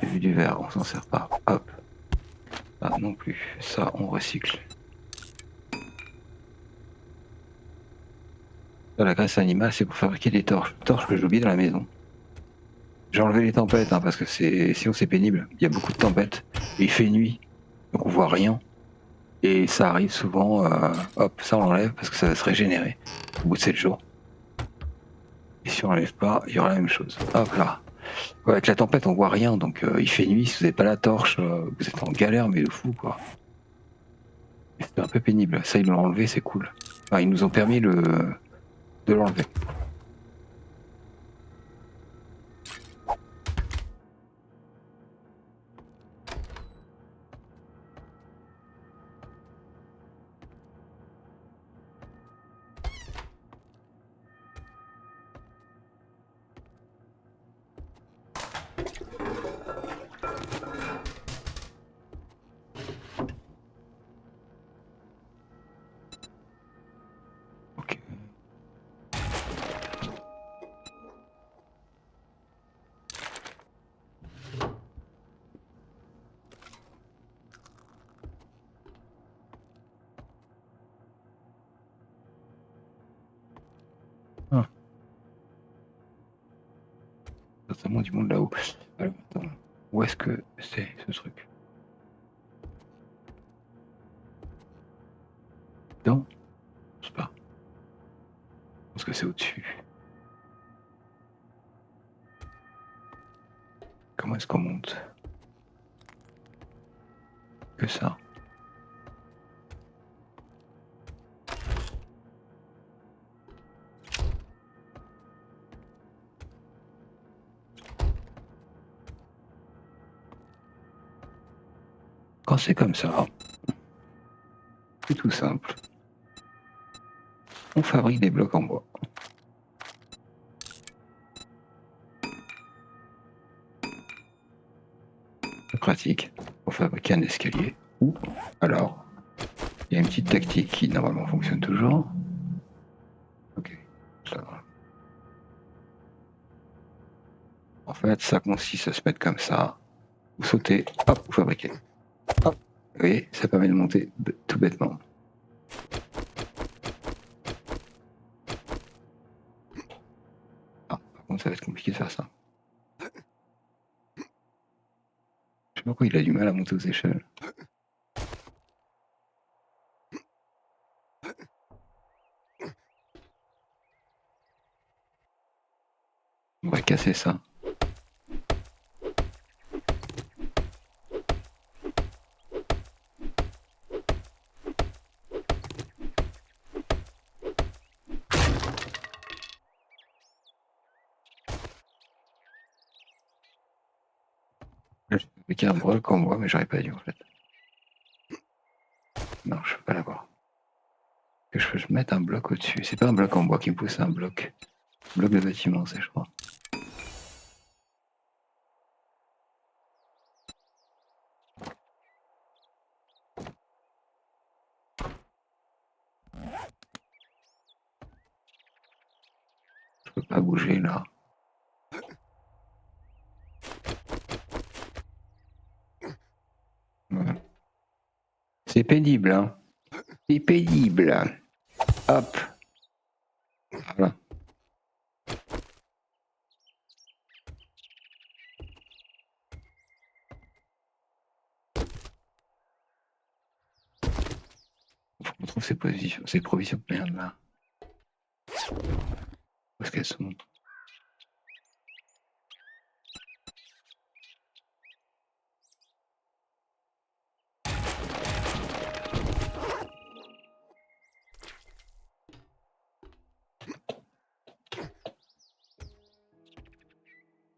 J'ai vu du verre, on s'en sert pas. Hop. Ah non plus. Ça, on recycle. La graisse animale, c'est pour fabriquer des torches. Torches que j'ai oubliées dans la maison. J'ai enlevé les tempêtes, hein, parce que sinon c'est pénible. Il y a beaucoup de tempêtes. Et il fait nuit. Donc on voit rien. Et ça arrive souvent, hop, ça on l'enlève parce que ça va se régénérer au bout de 7 jours. Et si on l'enlève pas, il y aura la même chose. Hop là. Ouais, avec la tempête, on voit rien, donc il fait nuit. Si vous n'avez pas la torche, vous êtes en galère, mais de fou, quoi. Et c'était un peu pénible. Ça, ils l'ont enlevé, c'est cool. Enfin, ils nous ont permis de l'enlever. Ok. Ah. Totalement du monde là-haut. Alors, attends. Où est-ce que c'est ce truc? Non? Je sais pas. Je pense que c'est au-dessus. Comment est-ce qu'on monte? Que ça. Quand c'est comme ça, c'est tout simple. On fabrique des blocs en bois. C'est pratique pour fabriquer un escalier. Ou alors, il y a une petite tactique qui normalement fonctionne toujours. Ok, ça va. En fait, ça consiste à se mettre comme ça. Vous sautez, hop, vous fabriquez. Hop, vous voyez, ça permet de monter tout bêtement. Ah, par contre, ça va être compliqué de faire ça. Je sais pas pourquoi il a du mal à monter aux échelles. On va casser ça. Là, j'ai fabriqué un bloc en bois, mais j'aurais pas dû en fait. Non, je peux pas l'avoir. Que je peux mettre un bloc au-dessus. C'est pas un bloc en bois qui me pousse, c'est un bloc. Bloc de bâtiment, c'est, je crois. Je peux pas bouger là. Voilà. C'est pénible, hein. C'est pénible. Hop. Voilà. Faut qu'on trouve ces positions, ces provisions de merde là. Où est-ce qu'elles sont?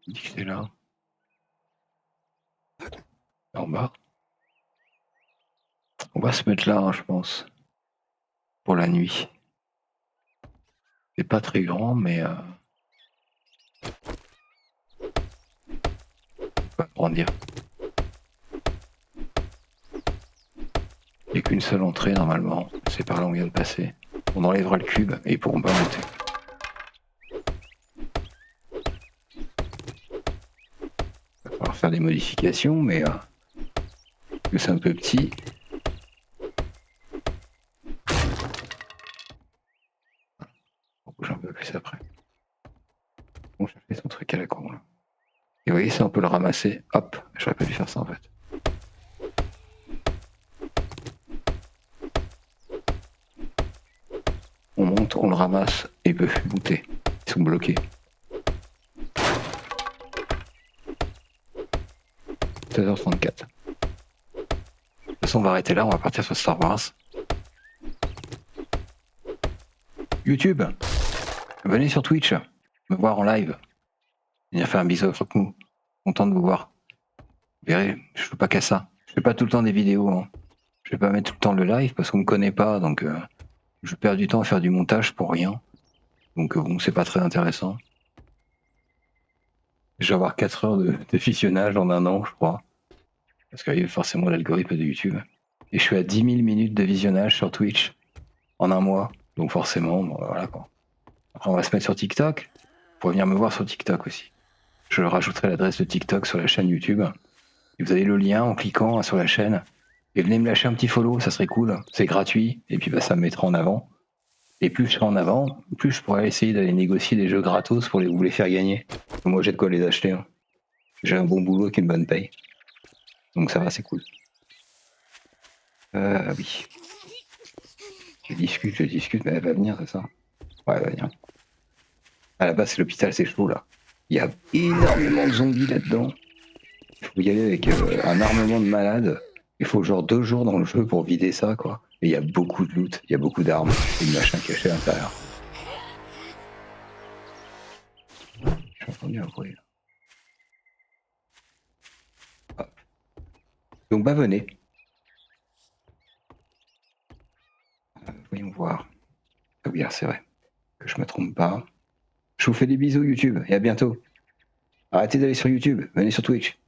Il dit que c'est là. En bas. On va se mettre là, hein, je pense. Pour la nuit. C'est pas très grand, mais pas grandir. Il n'y a qu'une seule entrée normalement. C'est par là où on vient de passer. On enlèvera le cube et ils pourront pas monter. Il va falloir faire des modifications, mais que c'est un peu petit. On bouge un peu plus après. On chercher son truc à la con là. Et vous voyez, ça on peut le ramasser. Hop, j'aurais pas dû faire ça en fait. On monte, on le ramasse et il peut plus monter. Ils sont bloqués. 16h34. De toute façon, on va arrêter là, on va partir sur Star Wars. YouTube, venez sur Twitch, me voir en live. Venir faire un bisou à Croque-Mou. Content de vous voir. Vous verrez, je joue pas qu'à ça. Je fais pas tout le temps des vidéos. Hein. Je vais pas mettre tout le temps le live parce qu'on me connaît pas, donc je perds du temps à faire du montage pour rien. Donc bon, c'est pas très intéressant. Je vais avoir 4 heures de visionnage en un an, je crois. Parce qu'il y a forcément l'algorithme de YouTube. Et je suis à 10 000 minutes de visionnage sur Twitch en un mois. Donc forcément, bon, voilà quoi. Après, on va se mettre sur TikTok. Vous pouvez venir me voir sur TikTok aussi. Je rajouterai l'adresse de TikTok sur la chaîne YouTube. Et vous avez le lien en cliquant sur la chaîne. Et venez me lâcher un petit follow, ça serait cool. C'est gratuit. Et puis bah, ça me mettra en avant. Et plus je serai en avant, plus je pourrais essayer d'aller négocier des jeux gratos pour vous les faire gagner. Moi, j'ai de quoi les acheter. Hein. J'ai un bon boulot avec une bonne paye. Donc ça va, c'est cool. Oui. Je discute, mais elle va venir, c'est ça? Ouais, elle va venir. À la base, c'est l'hôpital, c'est chaud, là. Il y a énormément de zombies là-dedans. Il faut y aller avec un armement de malades. Il faut genre 2 jours dans le jeu pour vider ça, quoi. Et il y a beaucoup de loot, il y a beaucoup d'armes et de machins cachés à l'intérieur. J'ai entendu un bruit, là. Hop. Donc, bah, venez. Voyons voir. Sauvegarde, c'est vrai. Que je me trompe pas. Je vous fais des bisous YouTube et à bientôt. Arrêtez d'aller sur YouTube, venez sur Twitch.